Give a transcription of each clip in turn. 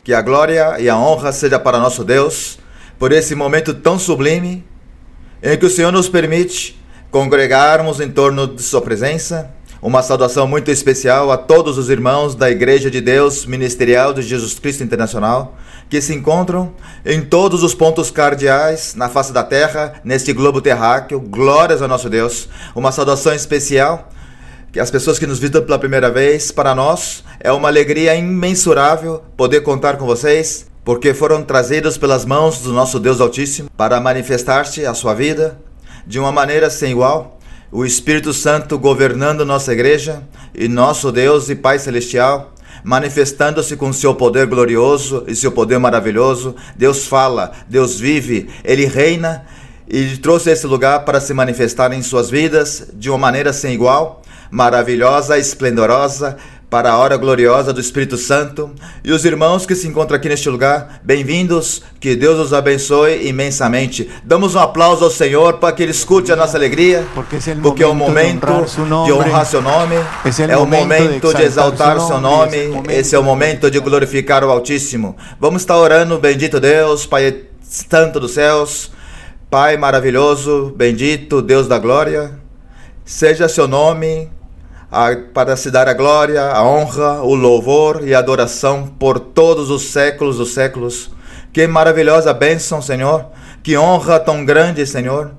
Que a glória e a honra seja para nosso Deus, por esse momento tão sublime, em que o Senhor nos permite congregarmos em torno de sua presença. Uma saudação muito especial a todos os irmãos da Igreja de Deus Ministerial de Jesus Cristo Internacional, que se encontram em todos os pontos cardeais na face da terra, neste globo terráqueo. Glórias ao nosso Deus. Uma saudação especial que as pessoas que nos visitam pela primeira vez, para nós é uma alegria imensurável poder contar com vocês, porque foram trazidos pelas mãos do nosso Deus Altíssimo para manifestar-se a sua vida de uma maneira sem igual. O Espírito Santo governando nossa igreja e nosso Deus e Pai Celestial, manifestando-se com seu poder glorioso e seu poder maravilhoso. Deus fala, Deus vive, Ele reina e trouxe esse lugar para se manifestar em suas vidas de uma maneira sem igual, maravilhosa, esplendorosa, para a hora gloriosa do Espírito Santo. E os irmãos que se encontram aqui neste lugar, bem-vindos, que Deus os abençoe imensamente. Damos um aplauso ao Senhor para que Ele escute a nossa alegria, porque é o momento de honrar seu nome, é o momento de exaltar seu nome, esse é o momento de glorificar o Altíssimo. Vamos estar orando. Bendito Deus, Pai Santo dos céus, Pai maravilhoso, bendito Deus da glória, seja seu nome para se dar a glória, a honra, o louvor e a adoração por todos os séculos dos séculos. Que maravilhosa bênção, Senhor, que honra tão grande, Senhor,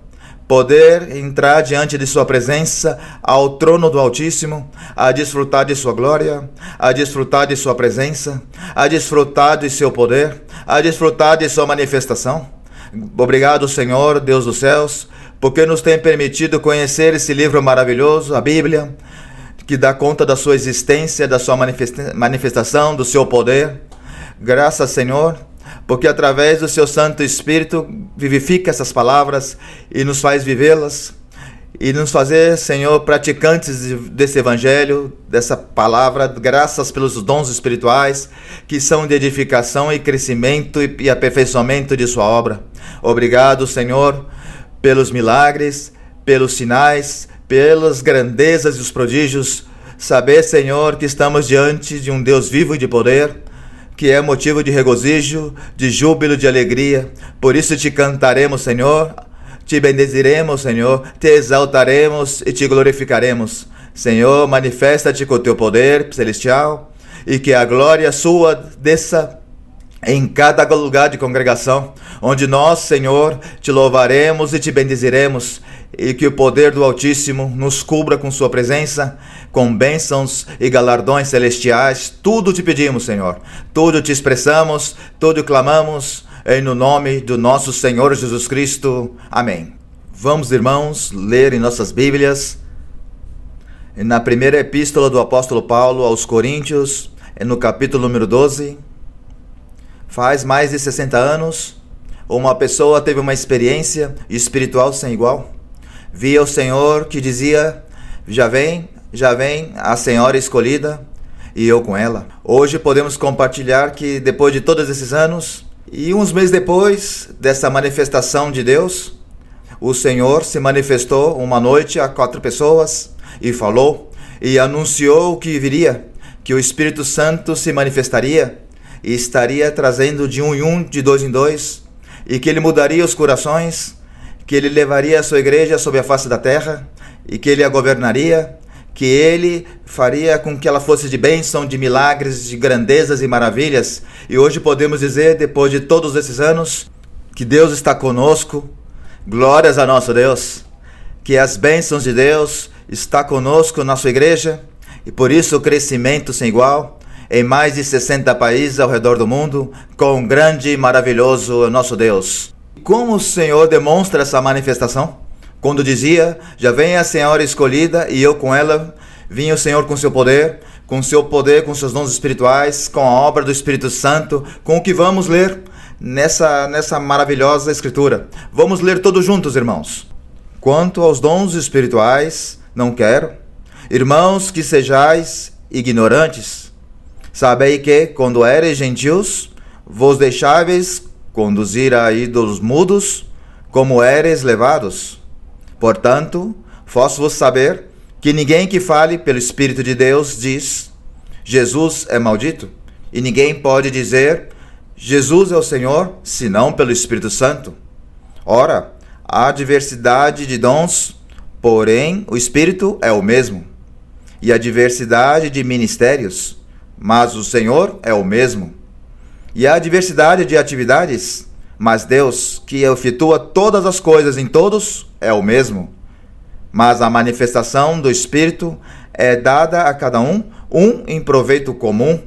poder entrar diante de sua presença, ao trono do Altíssimo, a desfrutar de sua glória, a desfrutar de sua presença, a desfrutar de seu poder, a desfrutar de sua manifestação. Obrigado, Senhor, Deus dos céus, porque nos tem permitido conhecer esse livro maravilhoso, a Bíblia, que dá conta da sua existência, da sua manifestação, do seu poder. Graças, Senhor, porque através do seu Santo Espírito vivifica essas palavras e nos faz vivê-las e nos fazer, Senhor, praticantes desse Evangelho, dessa palavra, graças pelos dons espirituais que são de edificação e crescimento e aperfeiçoamento de sua obra. Obrigado, Senhor, pelos milagres, pelos sinais, pelas grandezas e os prodígios. Saber, Senhor, que estamos diante de um Deus vivo e de poder, que é motivo de regozijo, de júbilo, de alegria. Por isso te cantaremos, Senhor, te bendiziremos, Senhor, te exaltaremos e te glorificaremos. Senhor, manifesta-te com o teu poder celestial e que a glória sua desça em cada lugar de congregação, onde nós, Senhor, te louvaremos e te bendiziremos, e que o poder do Altíssimo nos cubra com sua presença, com bênçãos e galardões celestiais. Tudo te pedimos, Senhor, tudo te expressamos, tudo clamamos, em no nome do nosso Senhor Jesus Cristo. Amém. Vamos, irmãos, ler em nossas Bíblias, na primeira epístola do apóstolo Paulo aos Coríntios, no capítulo número 12. Faz mais de 60 anos, uma pessoa teve uma experiência espiritual sem igual. Via o Senhor que dizia: já vem a Senhora escolhida, e eu com ela. Hoje podemos compartilhar que depois de todos esses anos, e uns meses depois dessa manifestação de Deus, o Senhor se manifestou uma noite a 4 pessoas e falou e anunciou que viria, que o Espírito Santo se manifestaria e estaria trazendo de um em um, de dois em dois, e que ele mudaria os corações, que ele levaria a sua igreja sobre a face da terra, e que ele a governaria, que ele faria com que ela fosse de bênção, de milagres, de grandezas e maravilhas. E hoje podemos dizer, depois de todos esses anos, que Deus está conosco. Glórias a nosso Deus, que as bênçãos de Deus está conosco na sua igreja, e por isso o crescimento sem igual, em mais de 60 países ao redor do mundo, com grande e maravilhoso nosso Deus. Como o Senhor demonstra essa manifestação? Quando dizia: já vem a Senhora escolhida, e eu com ela, vinha o Senhor com seu poder, com seus dons espirituais, com a obra do Espírito Santo, com o que vamos ler nessa maravilhosa escritura. Vamos ler todos juntos, irmãos. Quanto aos dons espirituais, não quero, irmãos, que sejais ignorantes. Sabei que, quando eres gentios, vos deixáveis conduzir a ídolos mudos, como eres levados. Portanto, faço-vos saber que ninguém que fale pelo Espírito de Deus diz: Jesus é maldito, e ninguém pode dizer: Jesus é o Senhor, senão pelo Espírito Santo. Ora, há diversidade de dons, porém o Espírito é o mesmo. E a diversidade de ministérios, mas o Senhor é o mesmo. E há diversidade de atividades, mas Deus, que efetua todas as coisas em todos, é o mesmo. Mas a manifestação do Espírito é dada a cada um em proveito comum.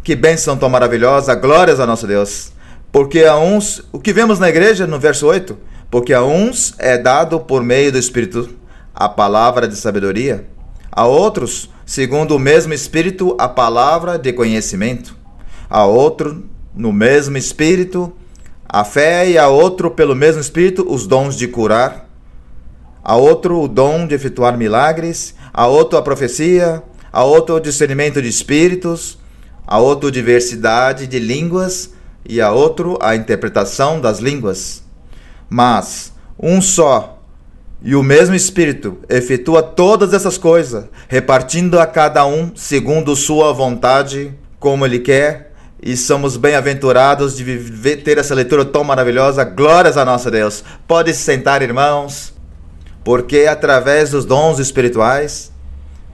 Que bênção tão maravilhosa, glórias a nosso Deus. Porque a uns, o que vemos na igreja no verso 8, porque a uns é dado por meio do Espírito a palavra de sabedoria, a outros, segundo o mesmo Espírito, a palavra de conhecimento, a outro, no mesmo Espírito, a fé, e a outro, pelo mesmo Espírito, os dons de curar, a outro, o dom de efetuar milagres, a outro, a profecia, a outro, o discernimento de espíritos, a outro, diversidade de línguas, e a outro, a interpretação das línguas. Mas um só e o mesmo Espírito efetua todas essas coisas, repartindo a cada um segundo sua vontade, como Ele quer, e somos bem-aventurados de ter essa leitura tão maravilhosa. Glórias a nosso Deus. Pode se sentar, irmãos, porque é através dos dons espirituais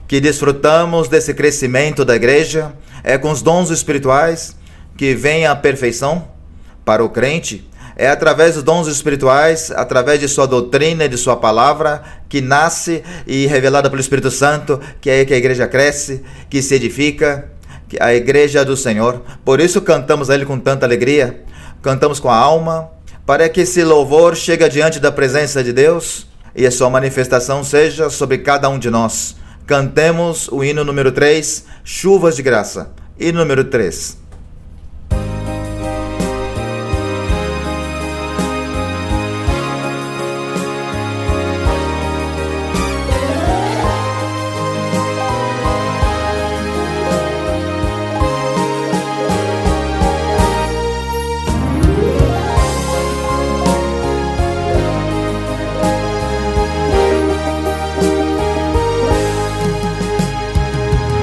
que desfrutamos desse crescimento da igreja. É com os dons espirituais que vem a perfeição para o crente. É através dos dons espirituais, através de sua doutrina e de sua palavra, que nasce e revelada pelo Espírito Santo, que é aí que a igreja cresce, que se edifica, que a igreja do Senhor. Por isso cantamos a Ele com tanta alegria, cantamos com a alma, para que esse louvor chegue diante da presença de Deus e a sua manifestação seja sobre cada um de nós. Cantemos o hino número 3, Chuvas de Graça. Hino número 3.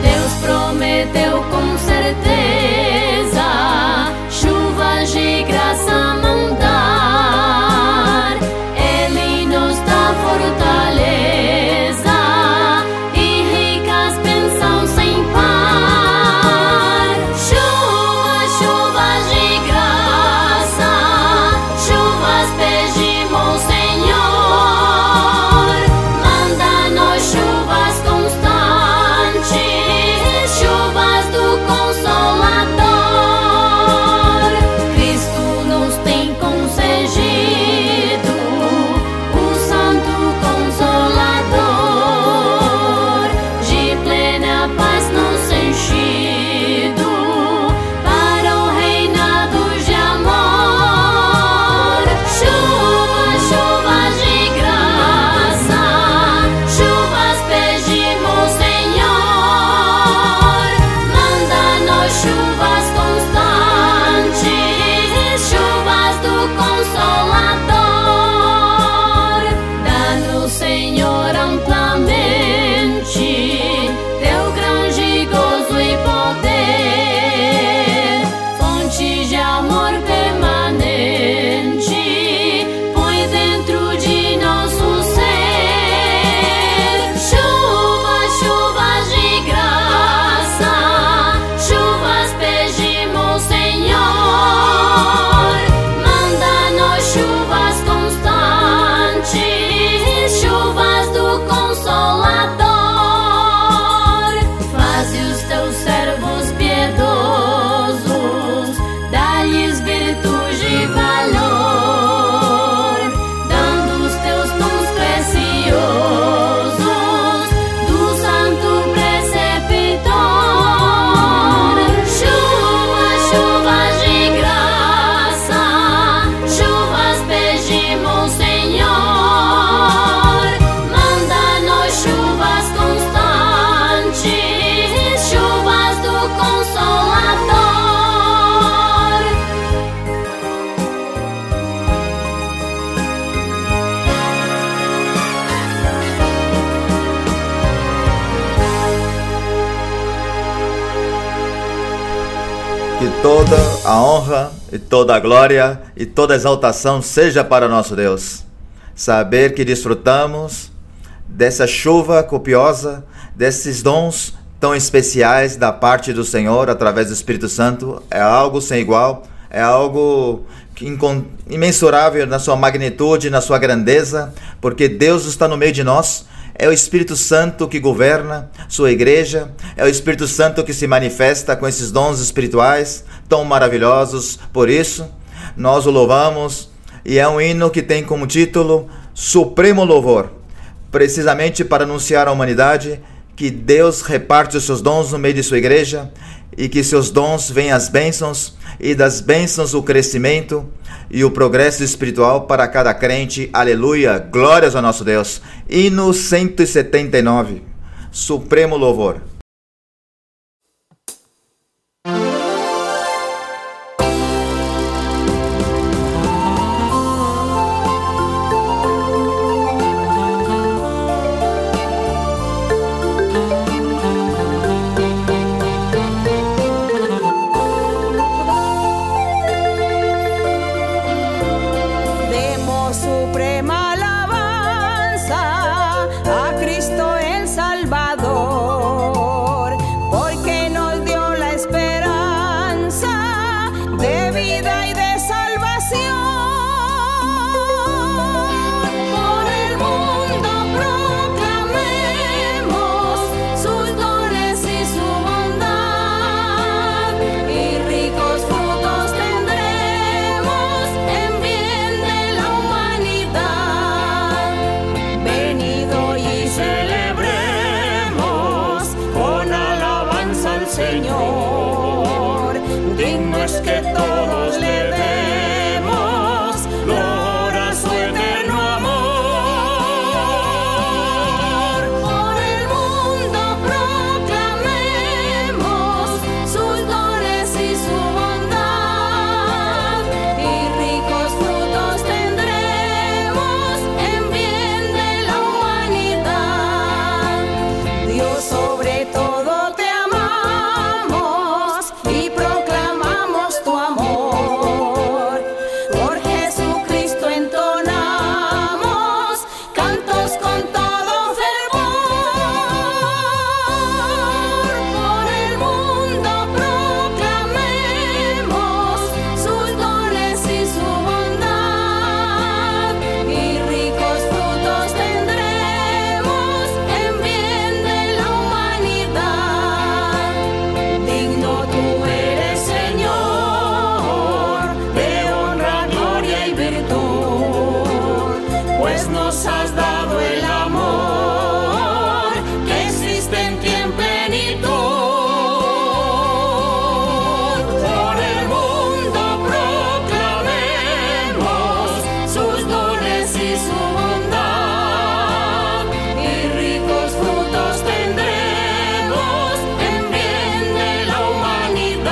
Deus prometeu com certeza Que toda a honra e toda a glória e toda a exaltação seja para nosso Deus. Saber que desfrutamos dessa chuva copiosa, desses dons tão especiais da parte do Senhor através do Espírito Santo, é algo sem igual, é algo imensurável na sua magnitude, na sua grandeza, porque Deus está no meio de nós. É o Espírito Santo que governa sua igreja, é o Espírito Santo que se manifesta com esses dons espirituais tão maravilhosos. Por isso, nós o louvamos, e é um hino que tem como título Supremo Louvor, precisamente para anunciar à humanidade que Deus reparte os seus dons no meio de sua igreja, e que seus dons vêm as bênçãos, e das bênçãos o crescimento e o progresso espiritual para cada crente. Aleluia, glórias ao nosso Deus. Hino 179, Supremo Louvor. Suprema alabanza a Cristo el Salvador, porque nos dio la esperanza de vida y de salvación. Por el mundo proclamemos sus dones y su bondad, y ricos frutos tendremos en bien de la humanidad. Venido y celebremos con alabanza al Señor. Digno es que todos le demos gloria a su eterno amor. Por el mundo proclamemos sus dones y su bondad, y ricos frutos tendremos en bien de la humanidad. Dios, sobre todo te amamos y proclamamos tu amor. Por Jesucristo entonamos cantos con todo fervor. Por el mundo proclamemos sus dones y su bondad, y ricos frutos tendremos en bien de la humanidad. Digno tú eres, Señor, de honra, gloria y virtud, pues nos has dado el amor que existe en ti en plenitud. Por el mundo proclamemos sus dones y su bondad, y ricos frutos tendremos en bien de la humanidad.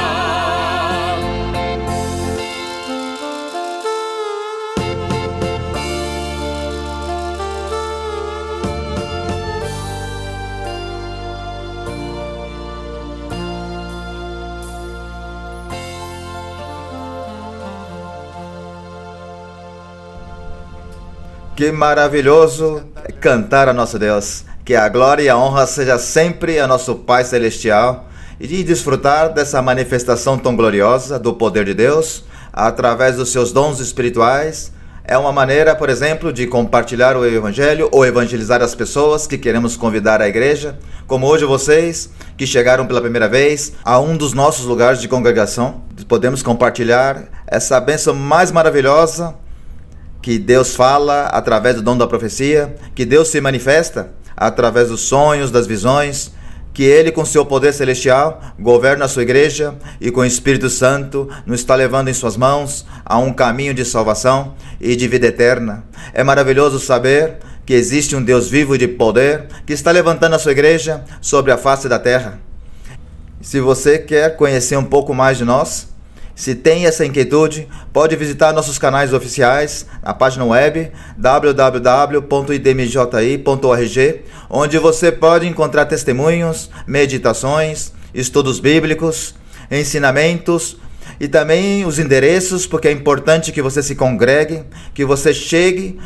Que maravilhoso cantar a nosso Deus. Que a glória e a honra seja sempre a nosso Pai Celestial, e de desfrutar dessa manifestação tão gloriosa do poder de Deus através dos seus dons espirituais. É uma maneira, por exemplo, de compartilhar o Evangelho ou evangelizar as pessoas que queremos convidar à igreja, como hoje vocês que chegaram pela primeira vez a um dos nossos lugares de congregação. Podemos compartilhar essa bênção mais maravilhosa que Deus fala através do dom da profecia, que Deus se manifesta através dos sonhos, das visões, que Ele, com seu poder celestial, governa a sua igreja e com o Espírito Santo nos está levando em suas mãos a um caminho de salvação e de vida eterna. É maravilhoso saber que existe um Deus vivo e de poder que está levantando a sua igreja sobre a face da terra. Se você quer conhecer um pouco mais de nós, se tem essa inquietude, pode visitar nossos canais oficiais na página web www.idmji.org, onde você pode encontrar testemunhos, meditações, estudos bíblicos, ensinamentos e também os endereços, porque é importante que você se congregue, que você chegue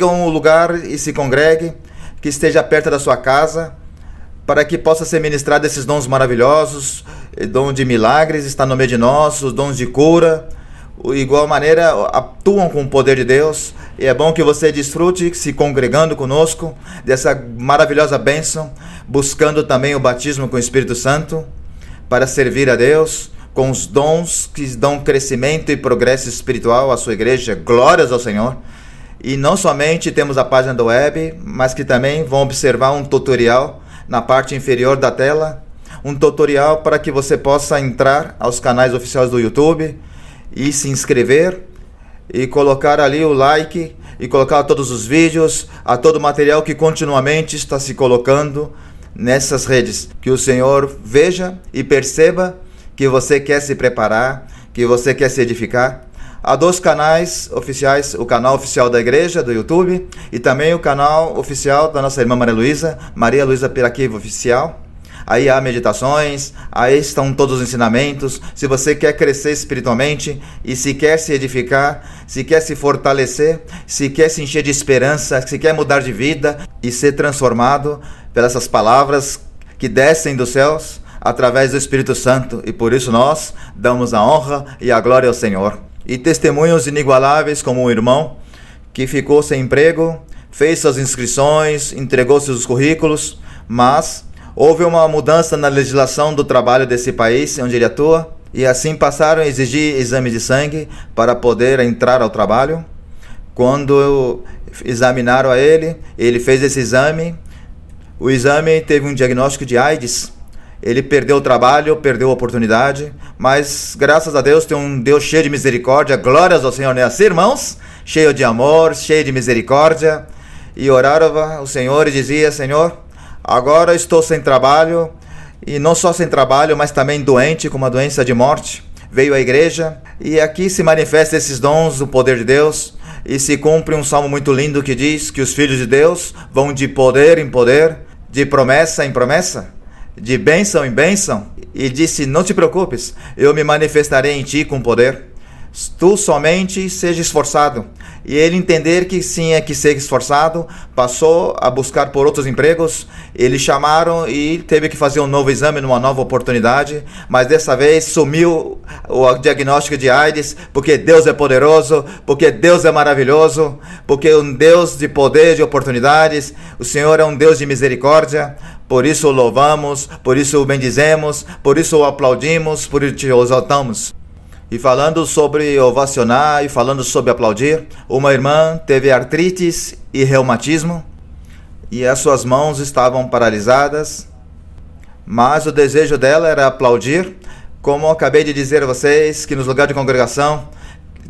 a um lugar e se congregue, que esteja perto da sua casa, para que possa ser ministrado esses dons maravilhosos, dom de milagres está no meio de nós, os dons de cura, de igual maneira atuam com o poder de Deus, e é bom que você desfrute se congregando conosco dessa maravilhosa bênção, buscando também o batismo com o Espírito Santo, para servir a Deus com os dons que dão crescimento e progresso espiritual à sua igreja. Glórias ao Senhor. E não somente temos a página do web, mas que também vão observar um tutorial na parte inferior da tela, um tutorial para que você possa entrar aos canais oficiais do YouTube e se inscrever e colocar ali o like e colocar todos os vídeos, a todo o material que continuamente está se colocando nessas redes. Que o Senhor veja e perceba que você quer se preparar, que você quer se edificar. Há 2 canais oficiais, o canal oficial da igreja, do YouTube, e também o canal oficial da nossa irmã Maria Luísa Piraquiva Oficial. Aí há meditações, aí estão todos os ensinamentos. Se você quer crescer espiritualmente e se quer se edificar, se quer se fortalecer, se quer se encher de esperança, se quer mudar de vida e ser transformado pelas essas palavras que descem dos céus através do Espírito Santo, e por isso nós damos a honra e a glória ao Senhor. E testemunhos inigualáveis como um irmão que ficou sem emprego, fez suas inscrições, entregou seus currículos, mas houve uma mudança na legislação do trabalho desse país onde ele atua, e assim passaram a exigir exame de sangue para poder entrar ao trabalho. Quando examinaram a ele, ele fez esse exame, o exame teve um diagnóstico de AIDS. Ele perdeu o trabalho, perdeu a oportunidade, mas graças a Deus tem um Deus cheio de misericórdia. Glórias ao Senhor, né? Assim, irmãos, cheio de amor, cheio de misericórdia. E orava o Senhor e dizia: Senhor, agora estou sem trabalho, e não só sem trabalho, mas também doente, com uma doença de morte. Veio à igreja, e aqui se manifestam esses dons do poder de Deus, e se cumpre um salmo muito lindo que diz que os filhos de Deus vão de poder em poder, de promessa em promessa, de bênção em bênção, e disse: não te preocupes, eu me manifestarei em ti com poder. Tu somente seja esforçado. E ele entender que sim, é que ser esforçado, passou a buscar por outros empregos. Eles chamaram e teve que fazer um novo exame, numa nova oportunidade, mas dessa vez sumiu o diagnóstico de AIDS, porque Deus é poderoso, porque Deus é maravilhoso, porque é um Deus de poder, de oportunidades. O Senhor é um Deus de misericórdia. Por isso o louvamos, por isso o bendizemos, por isso o aplaudimos, por isso o exaltamos. E falando sobre ovacionar e falando sobre aplaudir, uma irmã teve artrite e reumatismo e as suas mãos estavam paralisadas, mas o desejo dela era aplaudir. Como eu acabei de dizer a vocês, que nos lugares de congregação,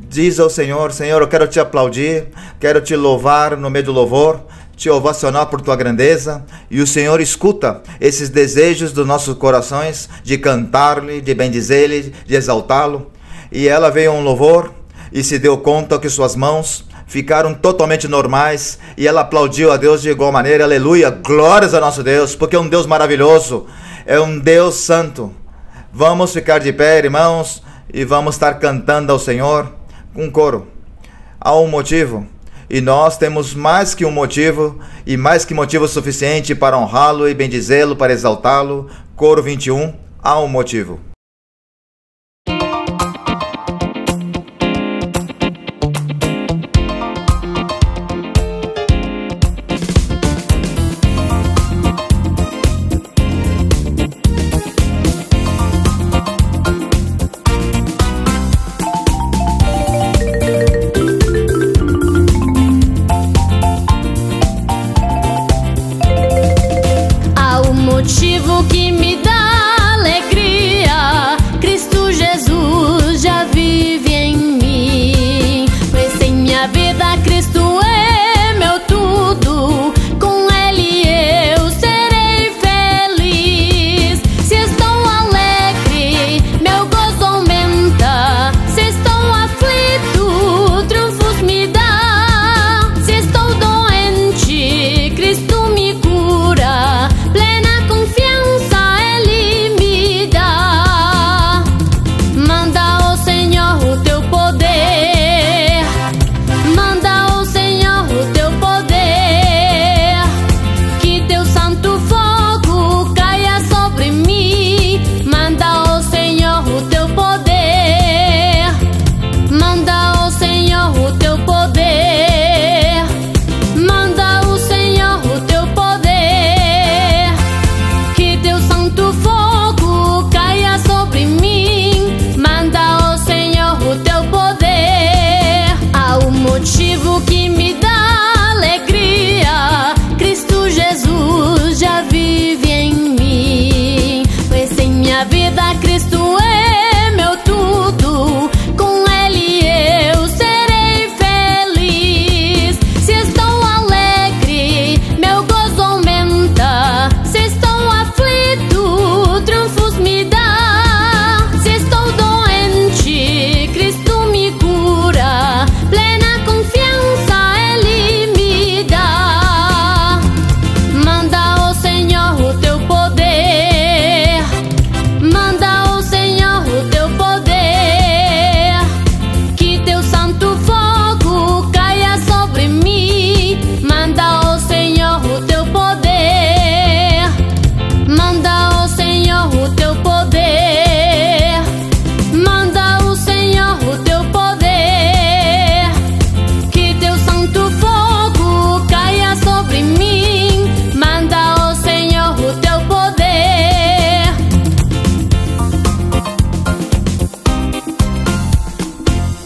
diz ao Senhor: Senhor, eu quero te aplaudir, quero te louvar no meio do louvor, te ovacionar por tua grandeza. E o Senhor escuta esses desejos dos nossos corações de cantar-lhe, de bendizer-lhe, de exaltá-lo. E ela veio a um louvor e se deu conta que suas mãos ficaram totalmente normais, e ela aplaudiu a Deus de igual maneira. Aleluia, glórias ao nosso Deus, porque é um Deus maravilhoso, é um Deus santo. Vamos ficar de pé, irmãos, e vamos estar cantando ao Senhor com coro. Há um motivo, e nós temos mais que um motivo, e mais que motivo suficiente para honrá-lo e bendizê-lo, para exaltá-lo. Coro 21, há um motivo. Motivo que me dá alegria, Cristo Jesus já vive em mim. Pois em minha vida Cristo é meu tudo, com Ele eu serei feliz. Se estou alegre, meu gozo aumenta. Se estou aflito, triunfos me dá. Se estou doente, Cristo me cura. Plena confiança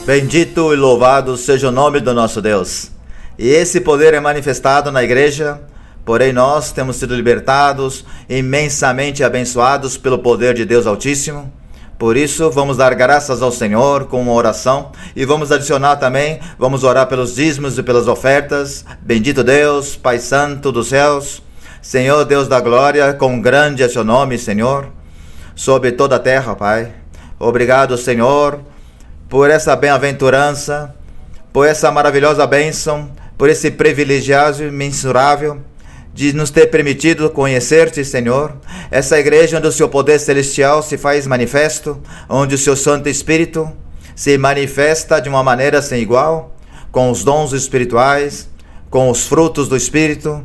Bendito e louvado seja o nome do nosso Deus. E esse poder é manifestado na igreja, porém nós temos sido libertados, imensamente abençoados pelo poder de Deus Altíssimo. Por isso, vamos dar graças ao Senhor com uma oração e vamos adicionar também, vamos orar pelos dízimos e pelas ofertas. Bendito Deus, Pai Santo dos céus, Senhor Deus da glória, quão grande é seu nome, Senhor, sobre toda a terra, Pai. Obrigado, Senhor, por essa bem-aventurança, por essa maravilhosa bênção, por esse privilegiado imensurável de nos ter permitido conhecer-te, Senhor. Essa igreja onde o seu poder celestial se faz manifesto, onde o seu Santo Espírito se manifesta de uma maneira sem igual, com os dons espirituais, com os frutos do Espírito,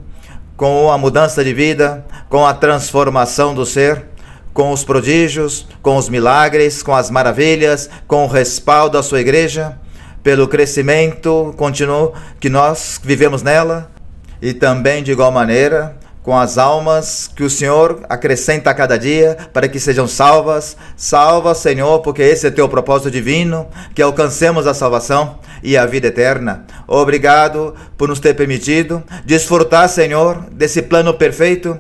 com a mudança de vida, com a transformação do ser, com os prodígios, com os milagres, com as maravilhas, com o respaldo da sua igreja, pelo crescimento contínuo que nós vivemos nela, e também, de igual maneira, com as almas que o Senhor acrescenta a cada dia para que sejam salvas. Salva, Senhor, porque esse é teu propósito divino, que alcancemos a salvação e a vida eterna. Obrigado por nos ter permitido desfrutar, Senhor, desse plano perfeito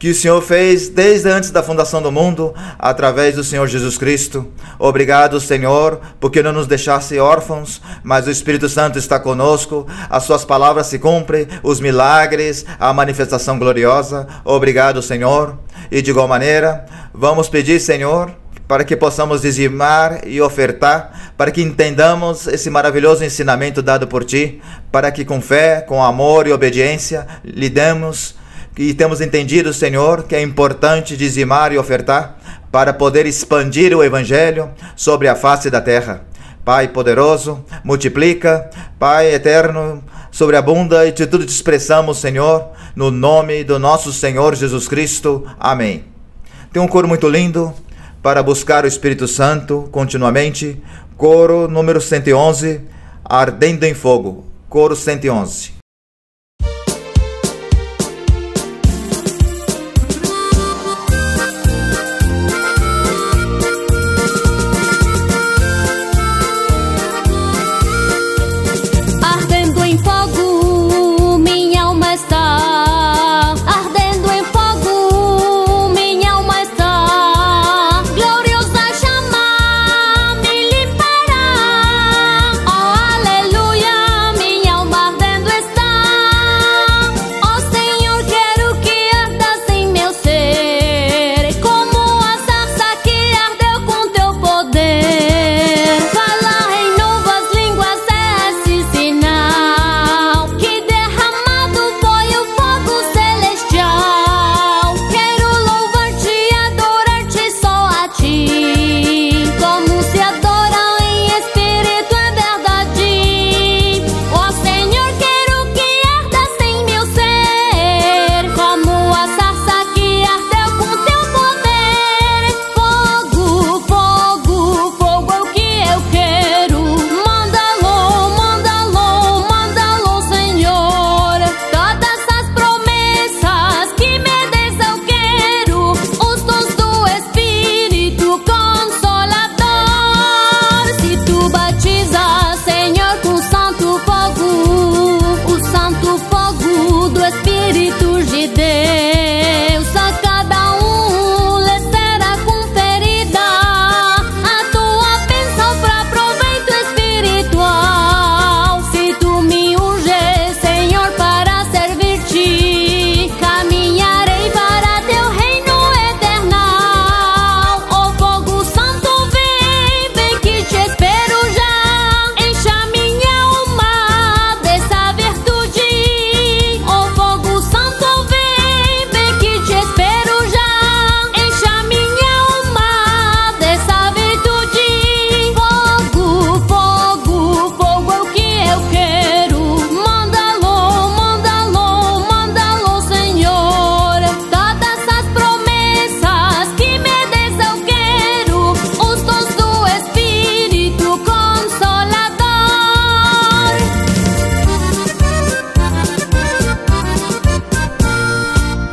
que o Senhor fez desde antes da fundação do mundo, através do Senhor Jesus Cristo. Obrigado, Senhor, porque não nos deixaste órfãos, mas o Espírito Santo está conosco, as suas palavras se cumprem, os milagres, a manifestação gloriosa. Obrigado, Senhor. E de igual maneira, vamos pedir, Senhor, para que possamos dizimar e ofertar, para que entendamos esse maravilhoso ensinamento dado por Ti, para que com fé, com amor e obediência, lhe demos. E temos entendido, Senhor, que é importante dizimar e ofertar para poder expandir o Evangelho sobre a face da terra. Pai poderoso, multiplica, Pai eterno, sobreabunda e de tudo te expressamos, Senhor, no nome do nosso Senhor Jesus Cristo. Amém. Tem um coro muito lindo para buscar o Espírito Santo continuamente. Coro número 111, Ardendo em Fogo. Coro 111.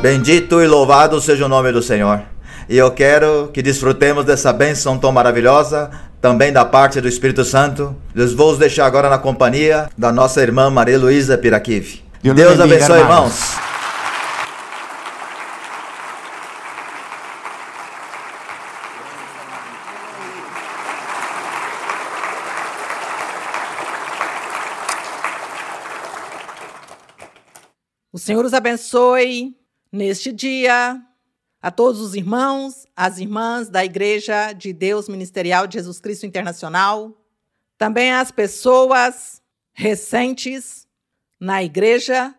Bendito e louvado seja o nome do Senhor. E eu quero que desfrutemos dessa bênção tão maravilhosa também da parte do Espírito Santo. Eu vou os deixar agora na companhia da nossa irmã Maria Luísa Piraquive. Deus abençoe, irmãos. O Senhor os abençoe neste dia a todos os irmãos, as irmãs da Igreja de Deus Ministerial de Jesus Cristo Internacional, também as pessoas recentes na igreja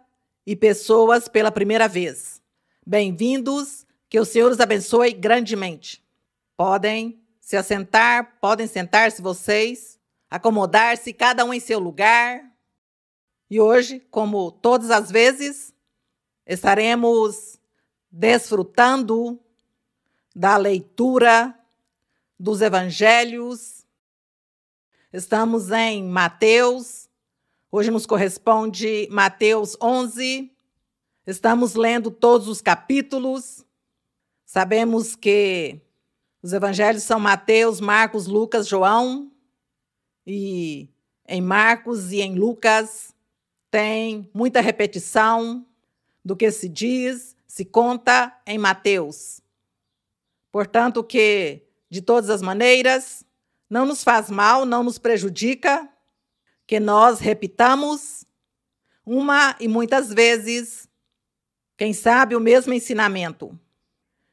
e pessoas pela primeira vez. Bem-vindos, que o Senhor os abençoe grandemente. Podem se assentar, podem sentar-se vocês, acomodar-se, cada um em seu lugar. E hoje, como todas as vezes, estaremos desfrutando da leitura dos evangelhos. Estamos em Mateus. Hoje nos corresponde Mateus 11. Estamos lendo todos os capítulos. Sabemos que os evangelhos são Mateus, Marcos, Lucas, João. E em Marcos e em Lucas tem muita repetição do que se diz, se conta em Mateus. Portanto, que, de todas as maneiras, não nos faz mal, não nos prejudica que nós repitamos uma e muitas vezes, quem sabe, o mesmo ensinamento.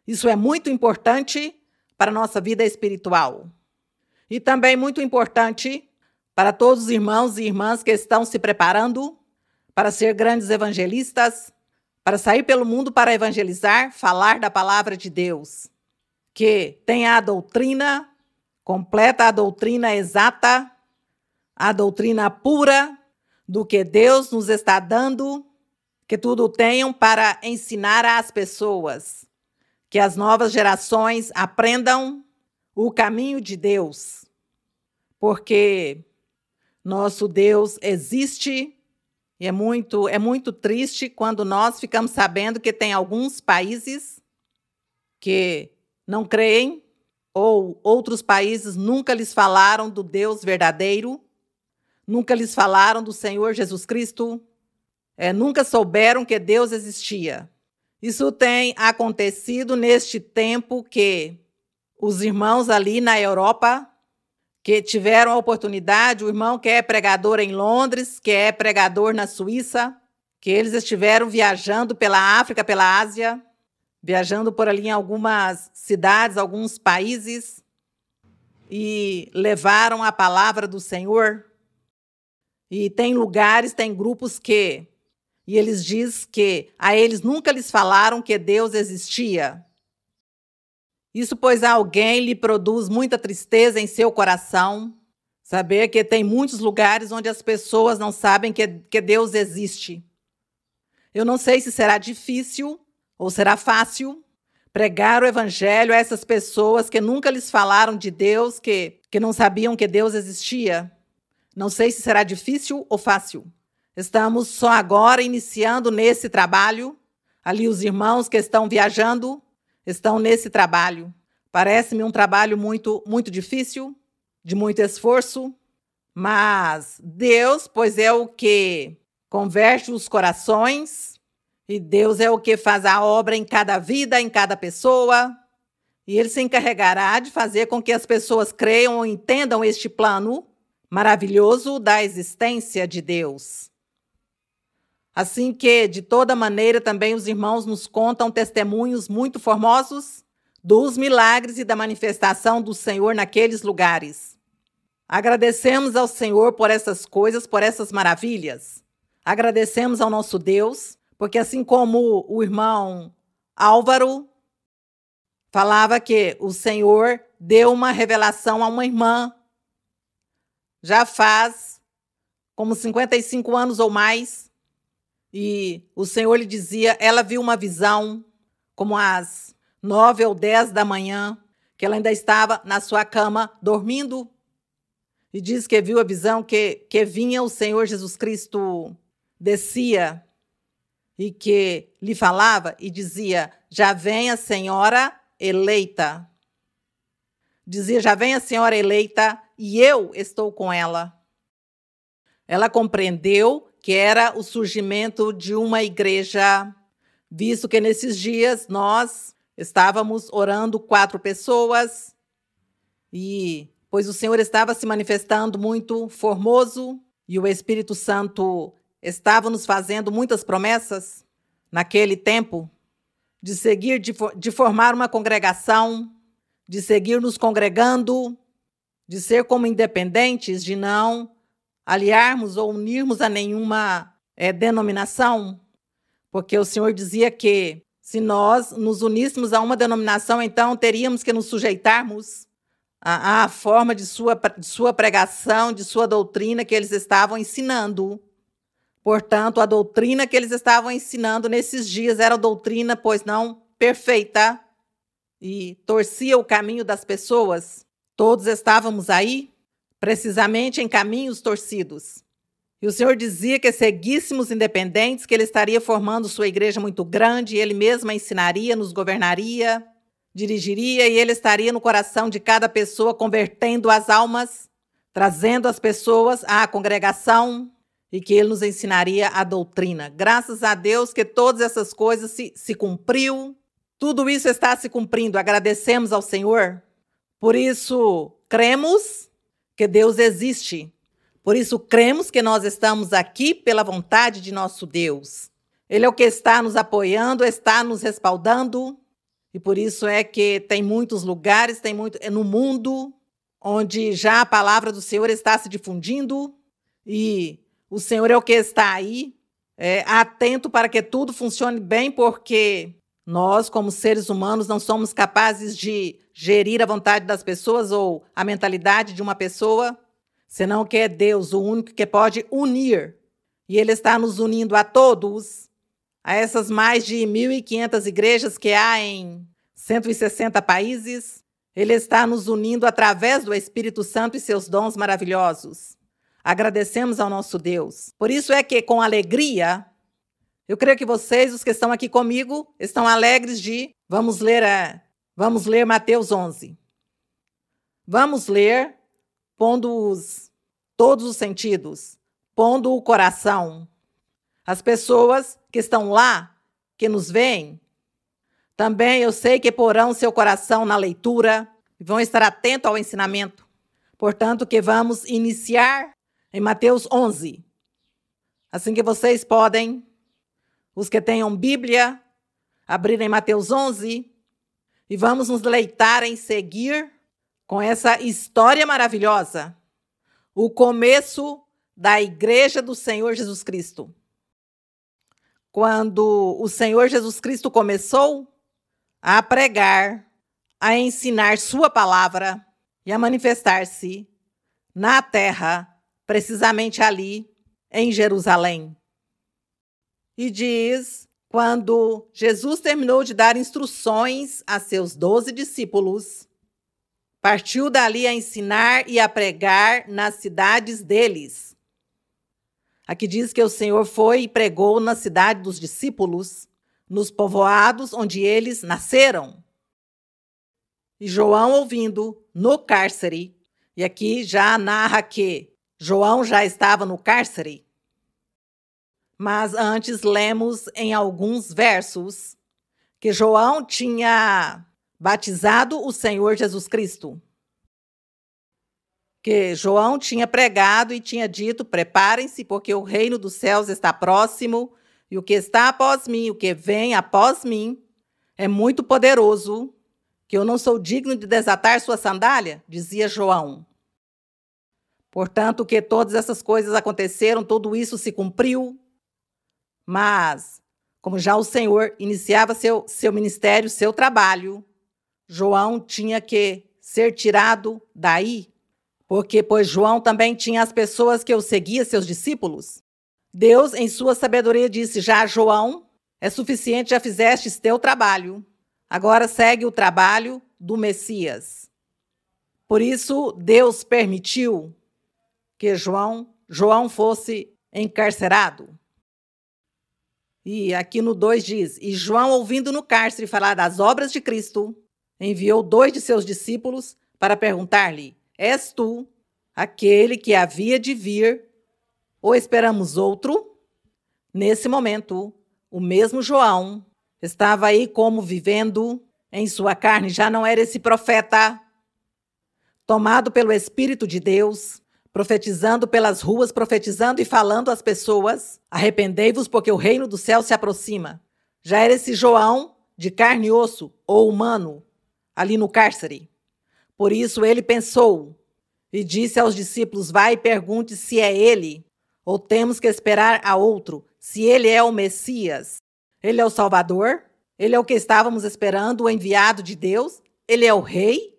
Isso é muito importante para a nossa vida espiritual. E também muito importante para todos os irmãos e irmãs que estão se preparando para ser grandes evangelistas, para sair pelo mundo para evangelizar, falar da palavra de Deus, que tenha a doutrina completa, a doutrina exata, a doutrina pura do que Deus nos está dando, que tudo tenham para ensinar às pessoas, que as novas gerações aprendam o caminho de Deus, porque nosso Deus existe. E é muito triste quando nós ficamos sabendo que tem alguns países que não creem, ou outros países nunca lhes falaram do Deus verdadeiro, nunca lhes falaram do Senhor Jesus Cristo, nunca souberam que Deus existia. Isso tem acontecido neste tempo que os irmãos ali na Europa, que tiveram a oportunidade, o irmão que é pregador em Londres, que é pregador na Suíça, que eles estiveram viajando pela África, pela Ásia, viajando por ali em algumas cidades, alguns países, e levaram a palavra do Senhor. E tem lugares, tem grupos que, e eles dizem que a eles nunca lhes falaram que Deus existia. Isso, pois, a alguém lhe produz muita tristeza em seu coração, saber que tem muitos lugares onde as pessoas não sabem que Deus existe. Eu não sei se será difícil ou será fácil pregar o evangelho a essas pessoas que nunca lhes falaram de Deus, que não sabiam que Deus existia. Não sei se será difícil ou fácil. Estamos só agora iniciando nesse trabalho. Ali os irmãos que estão viajando estão nesse trabalho. Parece-me um trabalho muito difícil, de muito esforço, mas Deus, pois é o que converte os corações, e Deus é o que faz a obra em cada vida, em cada pessoa, e Ele se encarregará de fazer com que as pessoas creiam ou entendam este plano maravilhoso da existência de Deus. Assim que, de toda maneira, também os irmãos nos contam testemunhos muito formosos dos milagres e da manifestação do Senhor naqueles lugares. Agradecemos ao Senhor por essas coisas, por essas maravilhas. Agradecemos ao nosso Deus, porque assim como o irmão Álvaro falava que o Senhor deu uma revelação a uma irmã, já faz como 55 anos ou mais, e o Senhor lhe dizia, ela viu uma visão, como às 9 ou 10 da manhã, que ela ainda estava na sua cama, dormindo, e diz que viu a visão que vinha o Senhor Jesus Cristo, descia, e que lhe falava e dizia, já vem a senhora eleita. Dizia: já vem a senhora eleita e eu estou com ela. Ela compreendeu que era o surgimento de uma igreja, visto que nesses dias nós estávamos orando 4 pessoas, e pois o Senhor estava se manifestando muito formoso e o Espírito Santo estava nos fazendo muitas promessas naquele tempo, de seguir, de formar uma congregação, de seguir nos congregando, de ser como independentes, de não aliarmos ou unirmos a nenhuma denominação, porque o Senhor dizia que se nós nos uníssemos a uma denominação, então teríamos que nos sujeitarmos à forma de sua pregação, de sua doutrina que eles estavam ensinando. Portanto, a doutrina que eles estavam ensinando nesses dias era a doutrina, pois não perfeita, e torcia o caminho das pessoas. Todos estávamos aí, precisamente em caminhos torcidos. E o Senhor dizia que seguíssemos independentes, que Ele estaria formando sua igreja muito grande, e Ele mesmo a ensinaria, nos governaria, dirigiria, e Ele estaria no coração de cada pessoa, convertendo as almas, trazendo as pessoas à congregação, e que Ele nos ensinaria a doutrina. Graças a Deus que todas essas coisas se cumpriu. Tudo isso está se cumprindo. Agradecemos ao Senhor. Por isso, cremos que Deus existe. Por isso, cremos que nós estamos aqui pela vontade de nosso Deus. Ele é o que está nos apoiando, está nos respaldando. E por isso é que tem muitos lugares, no mundo, onde já a palavra do Senhor está se difundindo. E o Senhor é o que está aí, atento para que tudo funcione bem, porque nós, como seres humanos, não somos capazes de gerir a vontade das pessoas ou a mentalidade de uma pessoa, senão que é Deus o único que pode unir. E Ele está nos unindo a todos, a essas mais de 1.500 igrejas que há em 160 países. Ele está nos unindo através do Espírito Santo e seus dons maravilhosos. Agradecemos ao nosso Deus. Por isso é que, com alegria, eu creio que vocês, os que estão aqui comigo, estão alegres de... Vamos ler Mateus 11. Vamos ler pondo todos os sentidos, pondo o coração. As pessoas que estão lá, que nos veem, também eu sei que porão seu coração na leitura e vão estar atentos ao ensinamento. Portanto, que vamos iniciar em Mateus 11. Assim que vocês podem, os que tenham Bíblia, abrirem Mateus 11 e vamos nos deleitar em seguir com essa história maravilhosa, o começo da Igreja do Senhor Jesus Cristo. Quando o Senhor Jesus Cristo começou a pregar, a ensinar sua palavra e a manifestar-se na terra, precisamente ali em Jerusalém. E diz, quando Jesus terminou de dar instruções a seus 12 discípulos, partiu dali a ensinar e a pregar nas cidades deles. Aqui diz que o Senhor foi e pregou na cidade dos discípulos, nos povoados onde eles nasceram. E João, ouvindo, no cárcere, e aqui já narra que João já estava no cárcere, mas antes lemos em alguns versos que João tinha batizado o Senhor Jesus Cristo. Que João tinha pregado e tinha dito: preparem-se, porque o reino dos céus está próximo, e o que está após mim, o que vem após mim, é muito poderoso, que eu não sou digno de desatar sua sandália, dizia João. Portanto, que todas essas coisas aconteceram, tudo isso se cumpriu, mas, como já o Senhor iniciava seu ministério, seu trabalho, João tinha que ser tirado daí, porque, pois João também tinha as pessoas que o seguiam, seus discípulos. Deus, em sua sabedoria, disse: já João, é suficiente, já fizestes teu trabalho, agora segue o trabalho do Messias. Por isso, Deus permitiu que João fosse encarcerado. E aqui no 2 diz: e João, ouvindo no cárcere falar das obras de Cristo, enviou 2 de seus discípulos para perguntar-lhe: és tu aquele que havia de vir, ou esperamos outro? Nesse momento, o mesmo João estava aí como vivendo em sua carne, já não era esse profeta tomado pelo Espírito de Deus, profetizando pelas ruas, profetizando e falando às pessoas: arrependei-vos porque o reino do céu se aproxima. Já era esse João de carne e osso, ou humano, ali no cárcere. Por isso ele pensou e disse aos discípulos: vai e pergunte se é ele, ou temos que esperar a outro, se ele é o Messias. Ele é o Salvador? Ele é o que estávamos esperando, o enviado de Deus? Ele é o Rei?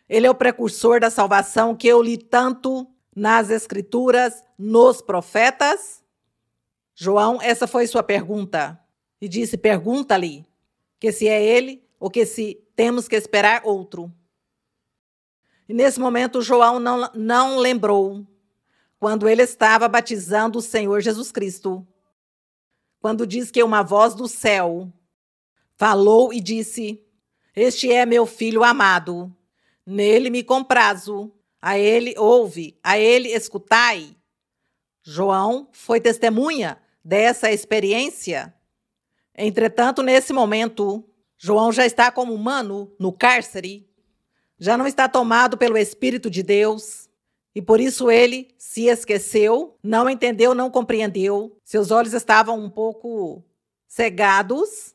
Ele é o precursor da salvação que eu li tanto nas Escrituras, nos profetas? João, essa foi sua pergunta. E disse: pergunta-lhe que se é ele ou que se temos que esperar outro. E nesse momento João não lembrou quando ele estava batizando o Senhor Jesus Cristo. Quando diz que uma voz do céu falou e disse: este é meu filho amado, nele me comprazo, a ele ouve, a ele escutai. João foi testemunha dessa experiência. Entretanto, nesse momento, João já está como humano no cárcere, já não está tomado pelo Espírito de Deus, e por isso ele se esqueceu, não entendeu, não compreendeu. Seus olhos estavam um pouco cegados,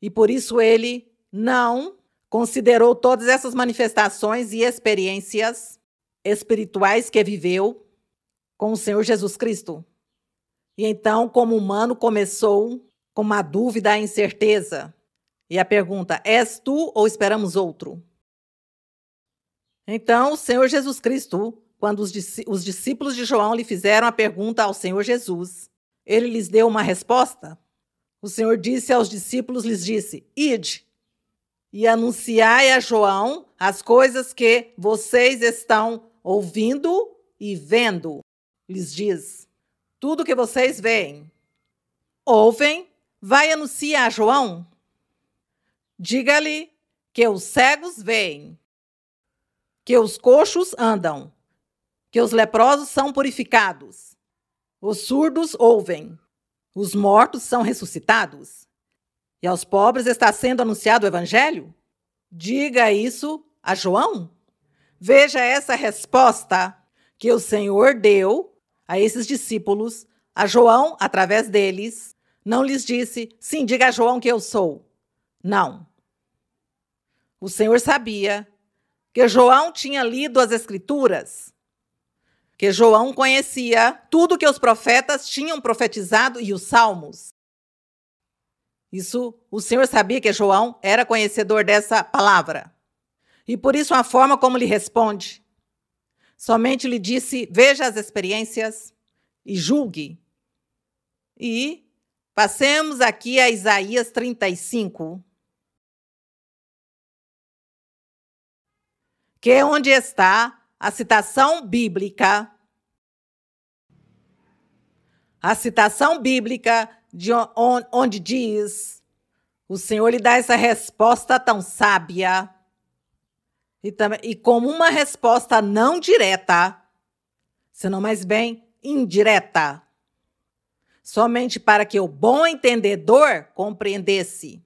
e por isso ele não considerou todas essas manifestações e experiências espirituais que viveu com o Senhor Jesus Cristo. E então, como humano, começou com uma dúvida, a incerteza. E a pergunta: és tu ou esperamos outro? Então, o Senhor Jesus Cristo, quando os discípulos de João lhe fizeram a pergunta ao Senhor Jesus, ele lhes deu uma resposta. O Senhor disse aos discípulos, lhes disse: ide e anunciai a João as coisas que vocês estão ouvindo e vendo. Lhes diz: tudo que vocês veem, ouvem, vai anunciar a João. Diga-lhe que os cegos veem, que os coxos andam, que os leprosos são purificados, os surdos ouvem, os mortos são ressuscitados, e aos pobres está sendo anunciado o evangelho? Diga isso a João. Veja essa resposta que o Senhor deu a esses discípulos, a João, através deles. Não lhes disse: sim, diga a João que eu sou. Não. O Senhor sabia que João tinha lido as Escrituras, que João conhecia tudo que os profetas tinham profetizado e os salmos. Isso, o Senhor sabia que João era conhecedor dessa palavra. E por isso a forma como lhe responde. Somente lhe disse: veja as experiências e julgue. E passemos aqui a Isaías 35. Que é onde está a citação bíblica. A citação bíblica de onde diz: o Senhor lhe dá essa resposta tão sábia. E como uma resposta não direta, senão mais bem indireta. Somente para que o bom entendedor compreendesse.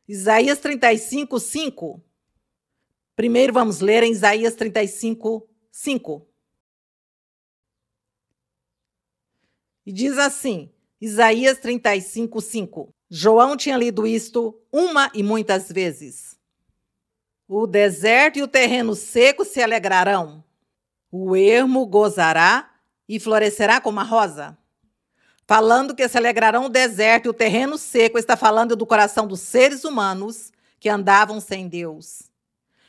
Isaías 35, 5. Primeiro vamos ler em Isaías 35, 5. E diz assim, Isaías 35, 5. João tinha lido isto uma e muitas vezes. O deserto e o terreno seco se alegrarão. O ermo gozará e florescerá como a rosa. Falando que se alegrarão o deserto e o terreno seco, está falando do coração dos seres humanos que andavam sem Deus.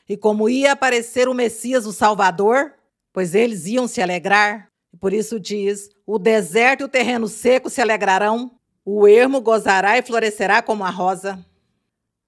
E como ia aparecer o Messias, o Salvador, pois eles iam se alegrar. E por isso diz: o deserto e o terreno seco se alegrarão, o ermo gozará e florescerá como a rosa.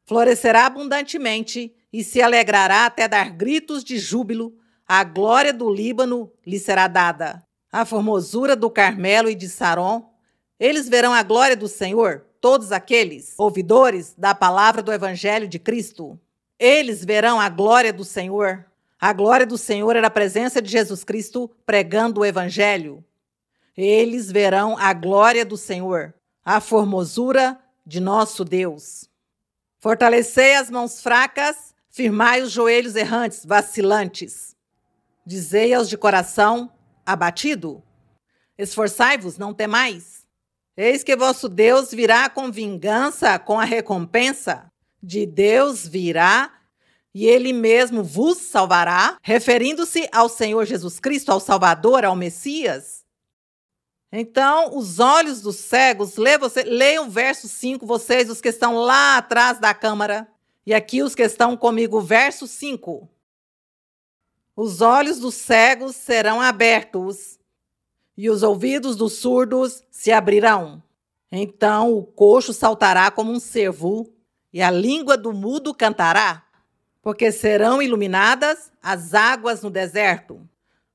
Florescerá abundantemente e se alegrará até dar gritos de júbilo. A glória do Líbano lhe será dada. A formosura do Carmelo e de Saron. Eles verão a glória do Senhor, todos aqueles ouvidores da palavra do Evangelho de Cristo. eles verão a glória do Senhor. A glória do Senhor era a presença de Jesus Cristo pregando o evangelho. Eles verão a glória do Senhor, a formosura de nosso Deus. Fortalecei as mãos fracas, firmai os joelhos errantes, vacilantes. Dizei aos de coração abatido: esforçai-vos, não temais. Eis que vosso Deus virá com vingança, com a recompensa. De Deus virá e Ele mesmo vos salvará, referindo-se ao Senhor Jesus Cristo, ao Salvador, ao Messias. Então, os olhos dos cegos, leiam o verso 5, vocês, os que estão lá atrás da câmara, e aqui os que estão comigo, verso 5. Os olhos dos cegos serão abertos, e os ouvidos dos surdos se abrirão. Então o coxo saltará como um cervo, e a língua do mudo cantará, porque serão iluminadas as águas no deserto.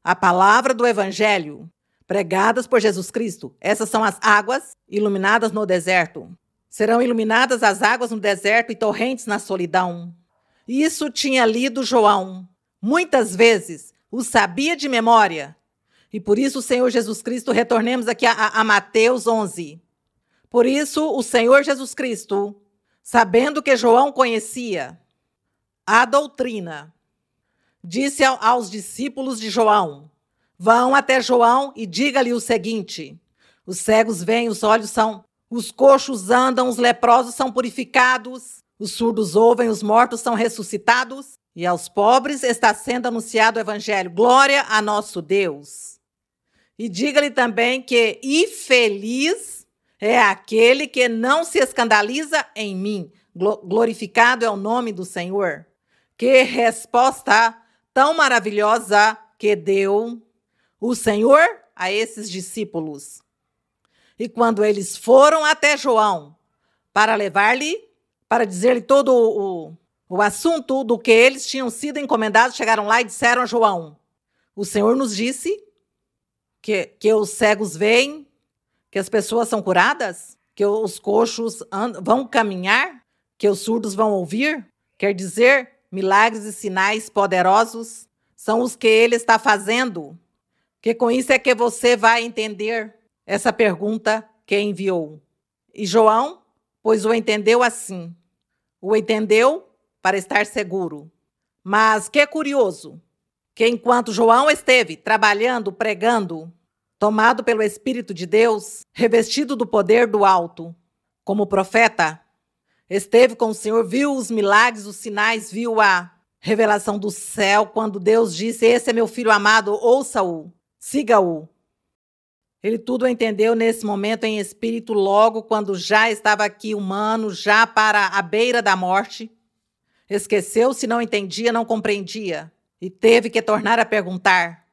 A palavra do evangelho, pregadas por Jesus Cristo. Essas são as águas iluminadas no deserto. Serão iluminadas as águas no deserto e torrentes na solidão. Isso tinha lido João. Muitas vezes o sabia de memória. E por isso o Senhor Jesus Cristo, retornemos aqui a Mateus 11. Por isso o Senhor Jesus Cristo, sabendo que João conhecia a doutrina, disse aos discípulos de João: vão até João e diga-lhe o seguinte: os cegos veem, os coxos andam, os leprosos são purificados, os surdos ouvem, os mortos são ressuscitados, e aos pobres está sendo anunciado o evangelho. Glória a nosso Deus. E diga-lhe também que infeliz é aquele que não se escandaliza em mim. Glorificado é o nome do Senhor. Que resposta tão maravilhosa que deu o Senhor a esses discípulos. E quando eles foram até João para para dizer-lhe todo o assunto do que eles tinham sido encomendados, chegaram lá e disseram a João: o Senhor nos disse que os cegos veem, que as pessoas são curadas, que os coxos vão caminhar, que os surdos vão ouvir. Quer dizer, milagres e sinais poderosos são os que ele está fazendo. Que com isso é que você vai entender essa pergunta que enviou. E João, pois o entendeu assim. O entendeu para estar seguro. Mas que curioso, que enquanto João esteve trabalhando, pregando, tomado pelo Espírito de Deus, revestido do poder do alto, como profeta, esteve com o Senhor, viu os milagres, os sinais, viu a revelação do céu, quando Deus disse: esse é meu filho amado, ouça-o, siga-o. Ele tudo entendeu nesse momento em espírito, logo quando já estava aqui humano, já para a beira da morte. Esqueceu-se, não entendia, não compreendia. E teve que tornar a perguntar.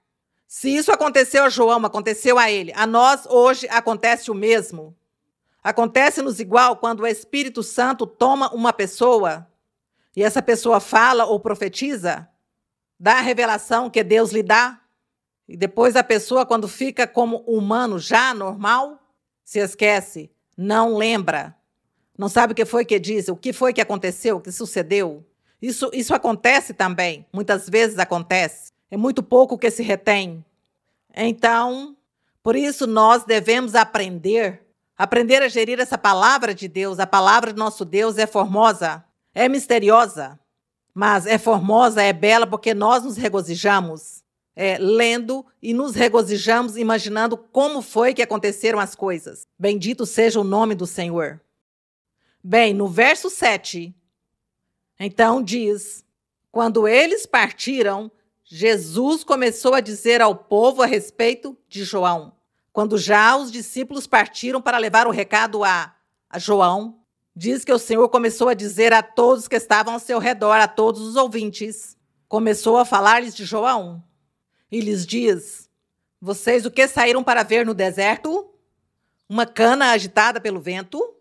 Se isso aconteceu a João, aconteceu a ele, a nós hoje acontece o mesmo. Acontece-nos igual quando o Espírito Santo toma uma pessoa e essa pessoa fala ou profetiza, dá a revelação que Deus lhe dá. E depois a pessoa, quando fica como humano já normal, se esquece, não lembra. Não sabe o que foi que disse, o que foi que aconteceu, o que sucedeu. Isso acontece também, muitas vezes acontece. É muito pouco que se retém. Então, por isso nós devemos aprender a gerir essa palavra de Deus. A palavra do nosso Deus é formosa, é misteriosa, mas é formosa, é bela, porque nós nos regozijamos lendo e nos regozijamos imaginando como foi que aconteceram as coisas. Bendito seja o nome do Senhor. Bem, no verso 7, então diz: quando eles partiram, Jesus começou a dizer ao povo a respeito de João. Quando já os discípulos partiram para levar o recado a João, diz que o Senhor começou a dizer a todos que estavam ao seu redor, a todos os ouvintes, começou a falar-lhes de João. E lhes diz: vocês o que saíram para ver no deserto? Uma cana agitada pelo vento?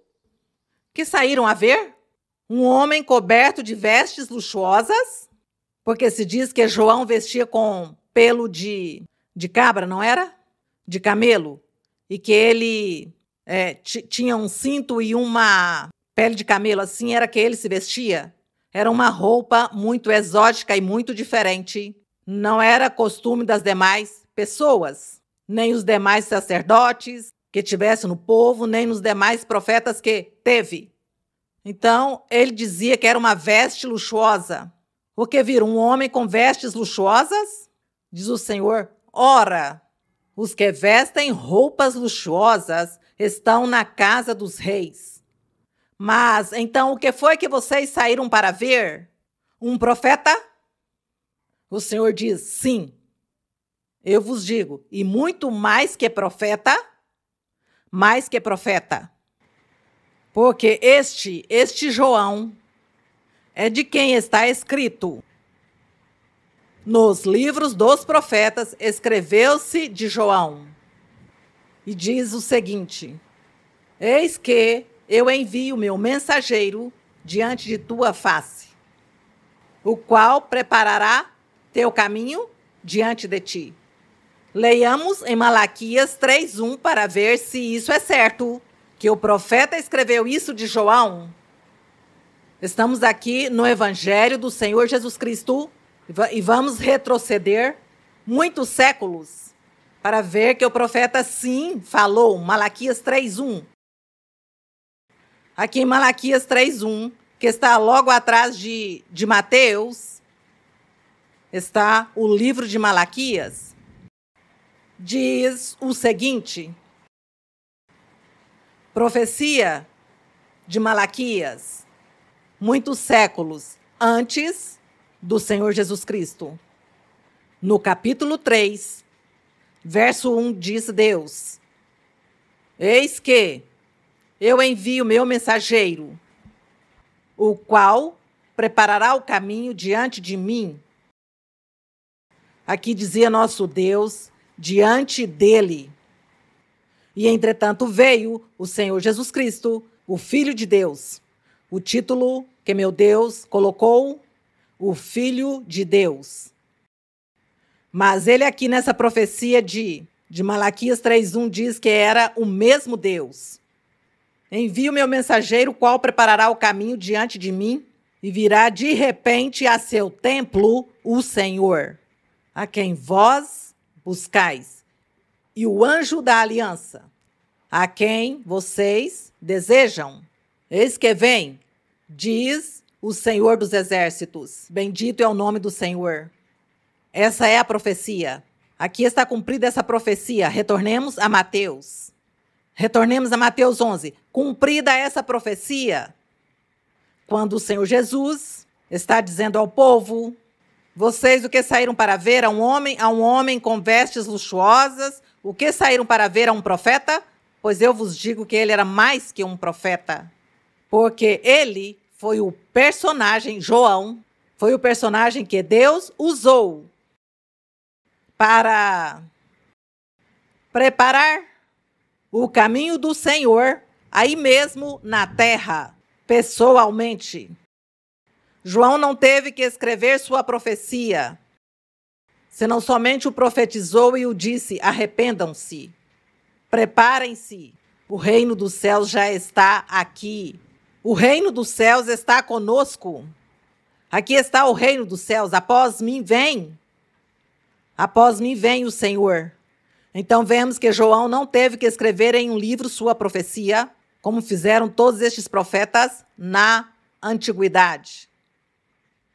Que saíram a ver? Um homem coberto de vestes luxuosas? Porque se diz que João vestia com pelo de cabra, não era? De camelo. E que ele tinha um cinto e uma pele de camelo, assim era que ele se vestia. Era uma roupa muito exótica e muito diferente. Não era costume das demais pessoas, nem os demais sacerdotes que tivesse no povo, nem nos demais profetas que teve. Então, ele dizia que era uma veste luxuosa. O que viram? Um homem com vestes luxuosas? Diz o Senhor, ora, os que vestem roupas luxuosas estão na casa dos reis. Mas, então, o que foi que vocês saíram para ver? Um profeta? O Senhor diz, sim. Eu vos digo, e muito mais que profeta, mais que profeta. Porque este João é de quem está escrito. Nos livros dos profetas escreveu-se de João. E diz o seguinte, eis que eu envio meu mensageiro diante de tua face, o qual preparará teu caminho diante de ti. Leiamos em Malaquias 3:1 para ver se isso é certo, que o profeta escreveu isso de João. Estamos aqui no Evangelho do Senhor Jesus Cristo e vamos retroceder muitos séculos para ver que o profeta sim falou, Malaquias 3:1. Aqui em Malaquias 3:1, que está logo atrás de Mateus, está o livro de Malaquias, diz o seguinte, profecia de Malaquias, muitos séculos antes do Senhor Jesus Cristo. No capítulo 3, verso 1, diz Deus, eis que eu envio meu mensageiro, o qual preparará o caminho diante de mim. Aqui dizia nosso Deus, diante dele. E, entretanto, veio o Senhor Jesus Cristo, o Filho de Deus. O título que meu Deus colocou, o Filho de Deus. Mas ele aqui nessa profecia de Malaquias 3:1 diz que era o mesmo Deus. Envio meu mensageiro, qual preparará o caminho diante de mim, e virá de repente a seu templo o Senhor, a quem vós buscais, e o anjo da aliança, a quem vocês desejam. Eis que vem, diz o Senhor dos exércitos. Bendito é o nome do Senhor. Essa é a profecia. Aqui está cumprida essa profecia. Retornemos a Mateus. Retornemos a Mateus 11. Cumprida essa profecia, quando o Senhor Jesus está dizendo ao povo, vocês o que saíram para ver a um homem com vestes luxuosas, o que saíram para ver a um profeta? Pois eu vos digo que ele era mais que um profeta, porque ele foi o personagem, João, foi o personagem que Deus usou para preparar o caminho do Senhor aí mesmo na terra, pessoalmente. João não teve que escrever sua profecia, senão somente o profetizou e o disse, arrependam-se, preparem-se, o reino dos céus já está aqui. O reino dos céus está conosco. Aqui está o reino dos céus, após mim vem o Senhor. Então vemos que João não teve que escrever em um livro sua profecia, como fizeram todos estes profetas na antiguidade,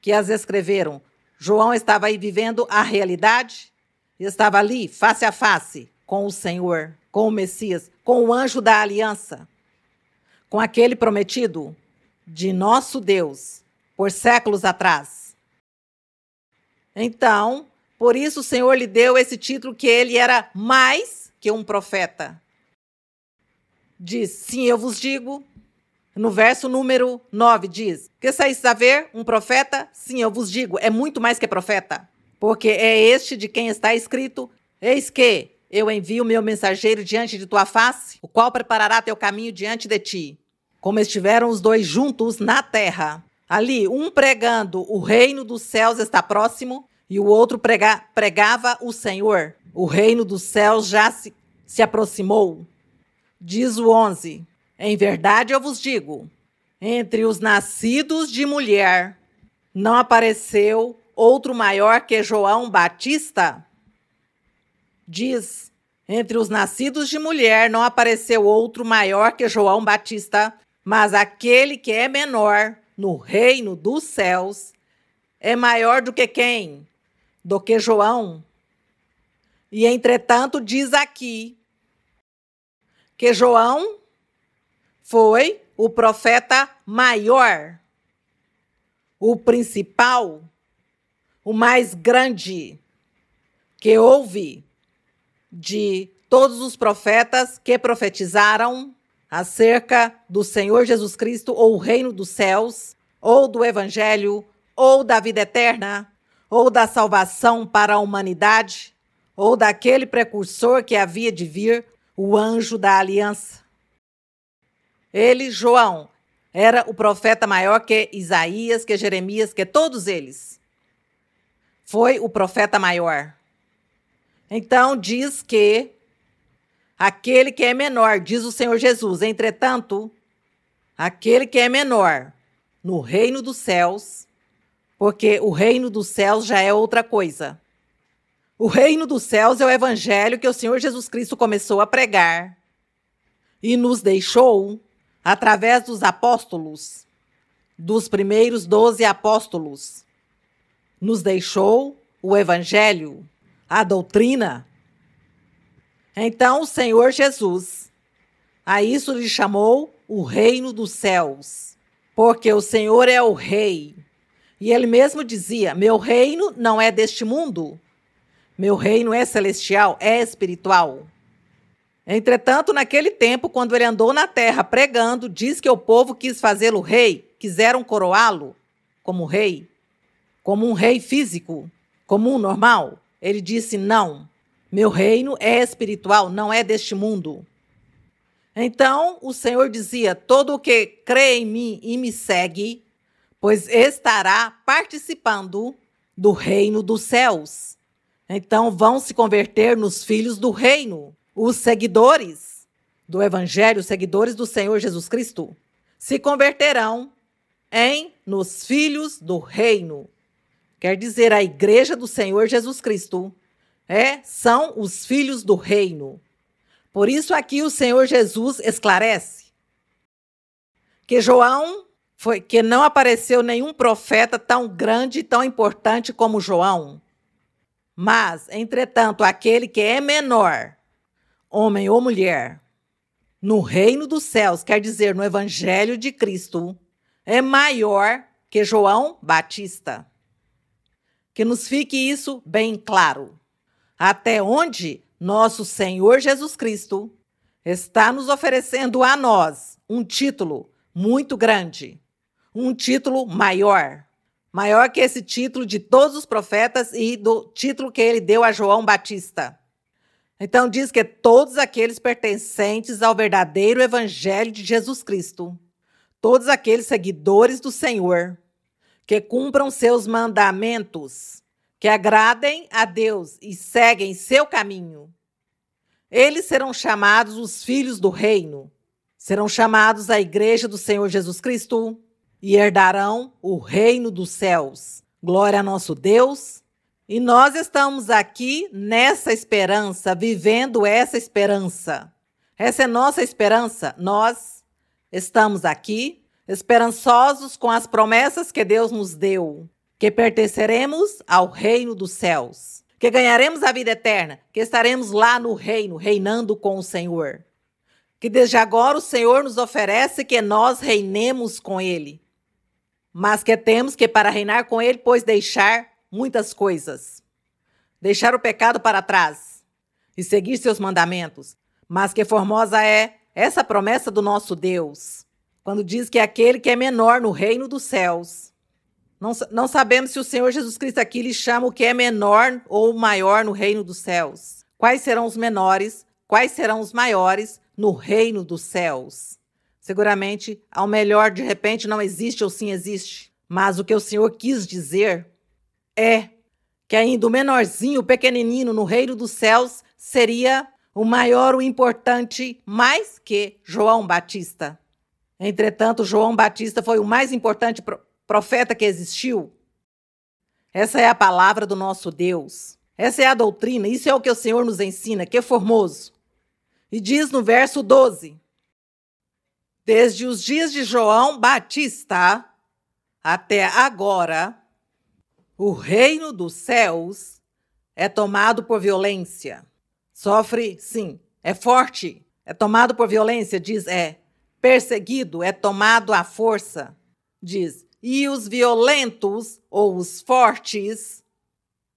que as escreveram. João estava aí vivendo a realidade, estava ali face a face com o Senhor, com o Messias, com o anjo da aliança, com aquele prometido de nosso Deus por séculos atrás. Então, por isso o Senhor lhe deu esse título, que ele era mais que um profeta. Diz, sim, eu vos digo, no verso número 9 diz, que saísse a ver um profeta? Sim, eu vos digo, é muito mais que profeta, porque é este de quem está escrito, eis que eu envio meu mensageiro diante de tua face, o qual preparará teu caminho diante de ti. Como estiveram os dois juntos na terra, ali um pregando o reino dos céus está próximo, e o outro pregava o Senhor. O reino dos céus já se aproximou. Diz o 11, em verdade eu vos digo, entre os nascidos de mulher não apareceu outro maior que João Batista? Diz, entre os nascidos de mulher não apareceu outro maior que João Batista, mas aquele que é menor no reino dos céus é maior do que quem? Do que João. E, entretanto, diz aqui que João foi o profeta maior, o principal, o mais grande que houve de todos os profetas que profetizaram acerca do Senhor Jesus Cristo, ou o reino dos céus, ou do evangelho, ou da vida eterna, ou da salvação para a humanidade, ou daquele precursor que havia de vir, o anjo da aliança. Ele, João, era o profeta maior que Isaías, que Jeremias, que todos eles. Foi o profeta maior. Então diz que aquele que é menor, diz o Senhor Jesus, entretanto, aquele que é menor no reino dos céus, porque o reino dos céus já é outra coisa. O reino dos céus é o evangelho que o Senhor Jesus Cristo começou a pregar e nos deixou através dos apóstolos, dos primeiros 12 apóstolos. Nos deixou o evangelho, a doutrina. Então o Senhor Jesus, a isso lhe chamou o reino dos céus, porque o Senhor é o rei. E ele mesmo dizia, meu reino não é deste mundo, meu reino é celestial, é espiritual. Entretanto, naquele tempo, quando ele andou na terra pregando, diz que o povo quis fazê-lo rei, quiseram coroá-lo como rei, como um rei físico, como um normal. Ele disse, não, meu reino é espiritual, não é deste mundo. Então, o Senhor dizia, todo o que crê em mim e me segue, pois estará participando do reino dos céus. Então, vão se converter nos filhos do reino. Os seguidores do evangelho, os seguidores do Senhor Jesus Cristo, se converterão nos filhos do reino. Quer dizer, a igreja do Senhor Jesus Cristo são os filhos do reino. Por isso aqui o Senhor Jesus esclarece que João que não apareceu nenhum profeta tão grande e tão importante como João. Mas, entretanto, aquele que é menor, homem ou mulher, no reino dos céus, quer dizer, no evangelho de Cristo, é maior que João Batista. Que nos fique isso bem claro. Até onde nosso Senhor Jesus Cristo está nos oferecendo a nós um título muito grande, um título maior que esse título de todos os profetas e do título que ele deu a João Batista. Então diz que todos aqueles pertencentes ao verdadeiro evangelho de Jesus Cristo, todos aqueles seguidores do Senhor, que cumpram seus mandamentos, que agradem a Deus e seguem seu caminho, eles serão chamados os filhos do reino, serão chamados a igreja do Senhor Jesus Cristo e herdarão o reino dos céus. Glória a nosso Deus. E nós estamos aqui nessa esperança, vivendo essa esperança. Essa é nossa esperança. Nós estamos aqui esperançosos com as promessas que Deus nos deu, que pertenceremos ao reino dos céus, que ganharemos a vida eterna, que estaremos lá no reino, reinando com o Senhor. Que desde agora o Senhor nos oferece que nós reinemos com Ele. Mas que temos que, para reinar com Ele, pois deixar muitas coisas. Deixar o pecado para trás e seguir seus mandamentos. Mas que formosa é essa promessa do nosso Deus, quando diz que aquele que é menor no reino dos céus. Não sabemos se o Senhor Jesus Cristo aqui lhe chama o que é menor ou maior no reino dos céus. Quais serão os menores, quais serão os maiores no reino dos céus? Seguramente, ao melhor, de repente, não existe ou sim existe. Mas o que o Senhor quis dizer é que ainda o menorzinho, o pequenininho no reino dos céus seria o maior, o importante, mais que João Batista. Entretanto, João Batista foi o mais importante profeta que existiu. Essa é a palavra do nosso Deus. Essa é a doutrina, isso é o que o Senhor nos ensina, que é formoso. E diz no verso 12: desde os dias de João Batista até agora, o reino dos céus é tomado por violência. Sofre, sim, é forte, é tomado por violência, diz, é perseguido, é tomado à força, diz. E os violentos, ou os fortes,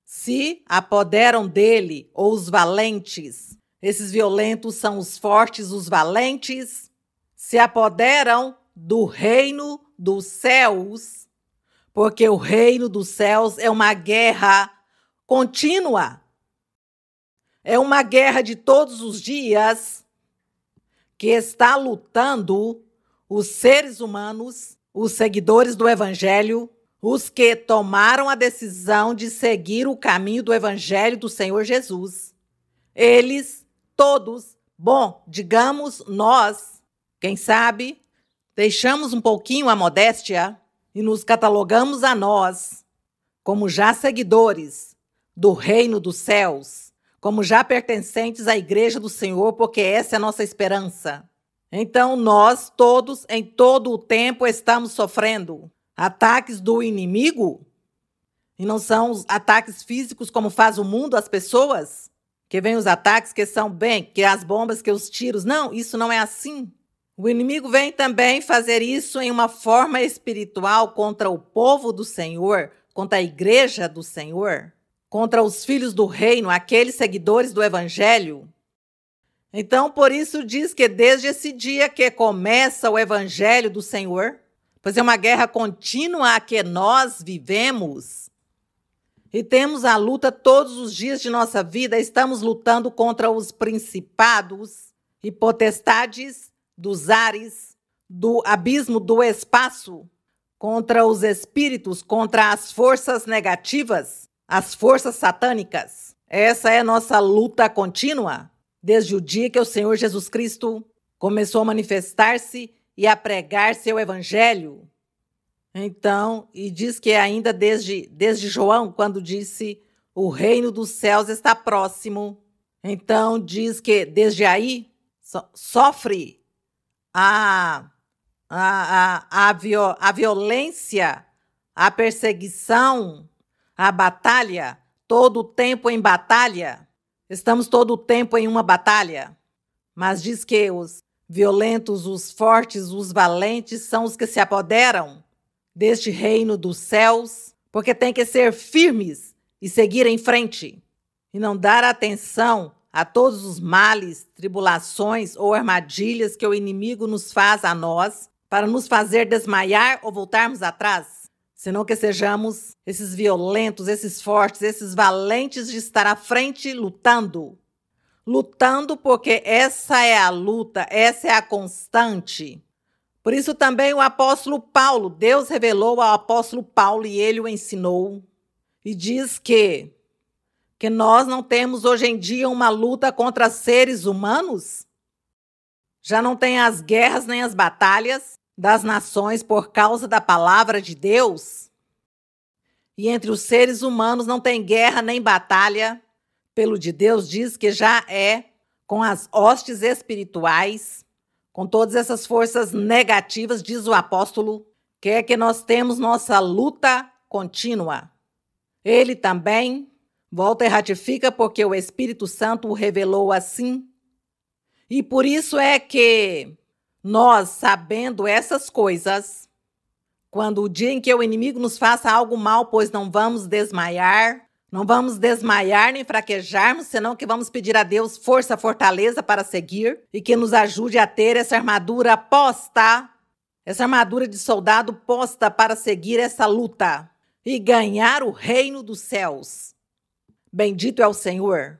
se apoderam dele, ou os valentes. Esses violentos são os fortes, os valentes, se apoderam do reino dos céus, porque o reino dos céus é uma guerra contínua. É uma guerra de todos os dias que está lutando os seres humanos, os seguidores do Evangelho, os que tomaram a decisão de seguir o caminho do Evangelho do Senhor Jesus. Eles, todos, bom, digamos nós, quem sabe, deixamos um pouquinho a modéstia e nos catalogamos a nós como já seguidores do reino dos céus, como já pertencentes à igreja do Senhor, porque essa é a nossa esperança. Então nós todos, em todo o tempo, estamos sofrendo ataques do inimigo, e não são os ataques físicos como faz o mundo, as pessoas, que vem os ataques que são bem, que as bombas, que os tiros. Não, isso não é assim. O inimigo vem também fazer isso em uma forma espiritual contra o povo do Senhor, contra a igreja do Senhor, contra os filhos do reino, aqueles seguidores do Evangelho. Então, por isso diz que desde esse dia que começa o Evangelho do Senhor, pois é uma guerra contínua a que nós vivemos, e temos a luta todos os dias de nossa vida, estamos lutando contra os principados e potestades dos ares, do abismo do espaço, contra os espíritos, contra as forças negativas, as forças satânicas. Essa é a nossa luta contínua, desde o dia que o Senhor Jesus Cristo começou a manifestar-se e a pregar seu evangelho. Então, e diz que ainda desde João, quando disse o reino dos céus está próximo. Então, diz que desde aí sofre a violência, a perseguição, a batalha, todo o tempo em batalha. Estamos todo o tempo em uma batalha. Mas diz que os violentos, os fortes, os valentes são os que se apoderam deste reino dos céus, porque tem que ser firmes e seguir em frente, e não dar atenção a todos os males, tribulações ou armadilhas que o inimigo nos faz a nós, para nos fazer desmaiar ou voltarmos atrás, senão que sejamos esses violentos, esses fortes, esses valentes de estar à frente lutando. Lutando porque essa é a luta, essa é a constante. Por isso também o apóstolo Paulo, Deus revelou ao apóstolo Paulo e ele o ensinou. E diz que nós não temos hoje em dia uma luta contra seres humanos. Já não tem as guerras nem as batalhas das nações por causa da palavra de Deus. E entre os seres humanos não tem guerra nem batalha pelo de Deus, diz que já é com as hostes espirituais, com todas essas forças negativas, diz o apóstolo, que é que nós temos nossa luta contínua. Ele também volta e ratifica porque o Espírito Santo o revelou assim. E por isso é que nós, sabendo essas coisas, quando o dia em que o inimigo nos faça algo mal, pois não vamos desmaiar nem fraquejarmos, senão que vamos pedir a Deus força, fortaleza para seguir e que nos ajude a ter essa armadura posta, essa armadura de soldado posta para seguir essa luta e ganhar o reino dos céus. Bendito é o Senhor.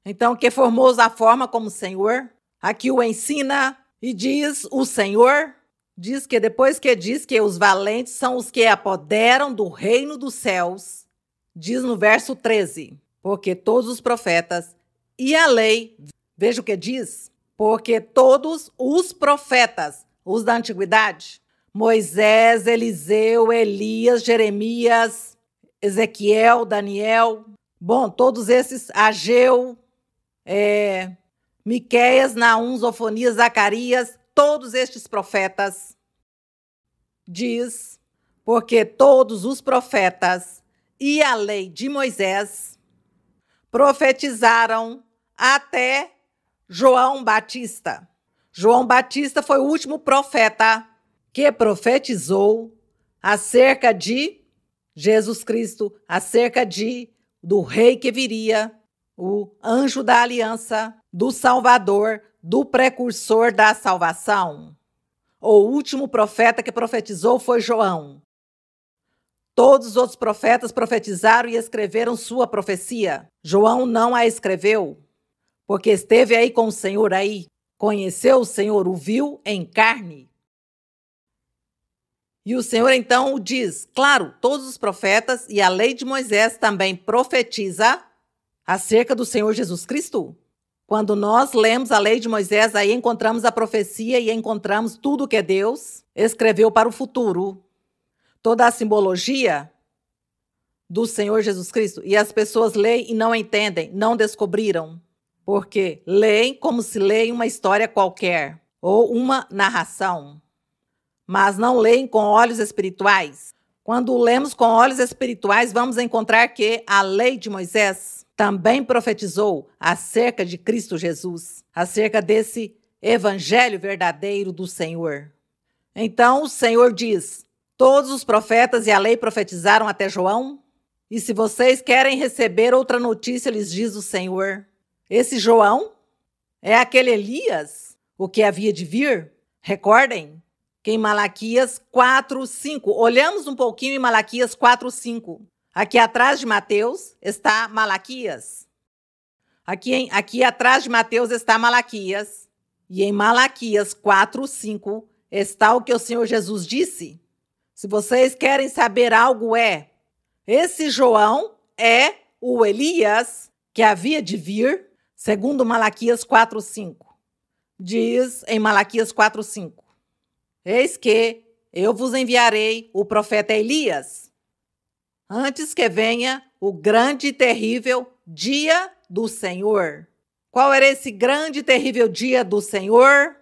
Então, que formosa a forma como o Senhor aqui o ensina e diz o Senhor, diz que depois que diz que os valentes são os que apoderam do reino dos céus, diz no verso 13, porque todos os profetas e a lei, veja o que diz, porque todos os profetas, os da antiguidade, Moisés, Eliseu, Elias, Jeremias, Ezequiel, Daniel, bom, todos esses, Ageu, Miqueias, Naum, Zofonias, Zacarias, todos estes profetas, diz, porque todos os profetas e a lei de Moisés profetizaram até João Batista. João Batista foi o último profeta que profetizou acerca de Jesus Cristo, acerca do rei que viria, o anjo da aliança, do Salvador, do precursor da salvação. O último profeta que profetizou foi João. Todos os outros profetas profetizaram e escreveram sua profecia. João não a escreveu, porque esteve aí com o Senhor aí, conheceu o Senhor, o viu em carne. E o Senhor então diz, claro, todos os profetas e a lei de Moisés também profetiza acerca do Senhor Jesus Cristo. Quando nós lemos a lei de Moisés, aí encontramos a profecia e encontramos tudo que Deus escreveu para o futuro. Toda a simbologia do Senhor Jesus Cristo. E as pessoas leem e não entendem, não descobriram. Porque leem como se leem uma história qualquer ou uma narração. Mas não leem com olhos espirituais. Quando lemos com olhos espirituais, vamos encontrar que a lei de Moisés também profetizou acerca de Cristo Jesus, acerca desse evangelho verdadeiro do Senhor. Então o Senhor diz, todos os profetas e a lei profetizaram até João, e se vocês querem receber outra notícia, lhes diz o Senhor, esse João é aquele Elias, o que havia de vir? Recordem que em Malaquias 4:5, olhamos um pouquinho em Malaquias 4:5. Aqui atrás de Mateus está Malaquias. Aqui atrás de Mateus está Malaquias. E em Malaquias 4:5 está o que o Senhor Jesus disse. Se vocês querem saber algo esse João é o Elias que havia de vir, segundo Malaquias 4:5. Diz em Malaquias 4:5. Eis que eu vos enviarei o profeta Elias, antes que venha o grande e terrível dia do Senhor. Qual era esse grande e terrível dia do Senhor?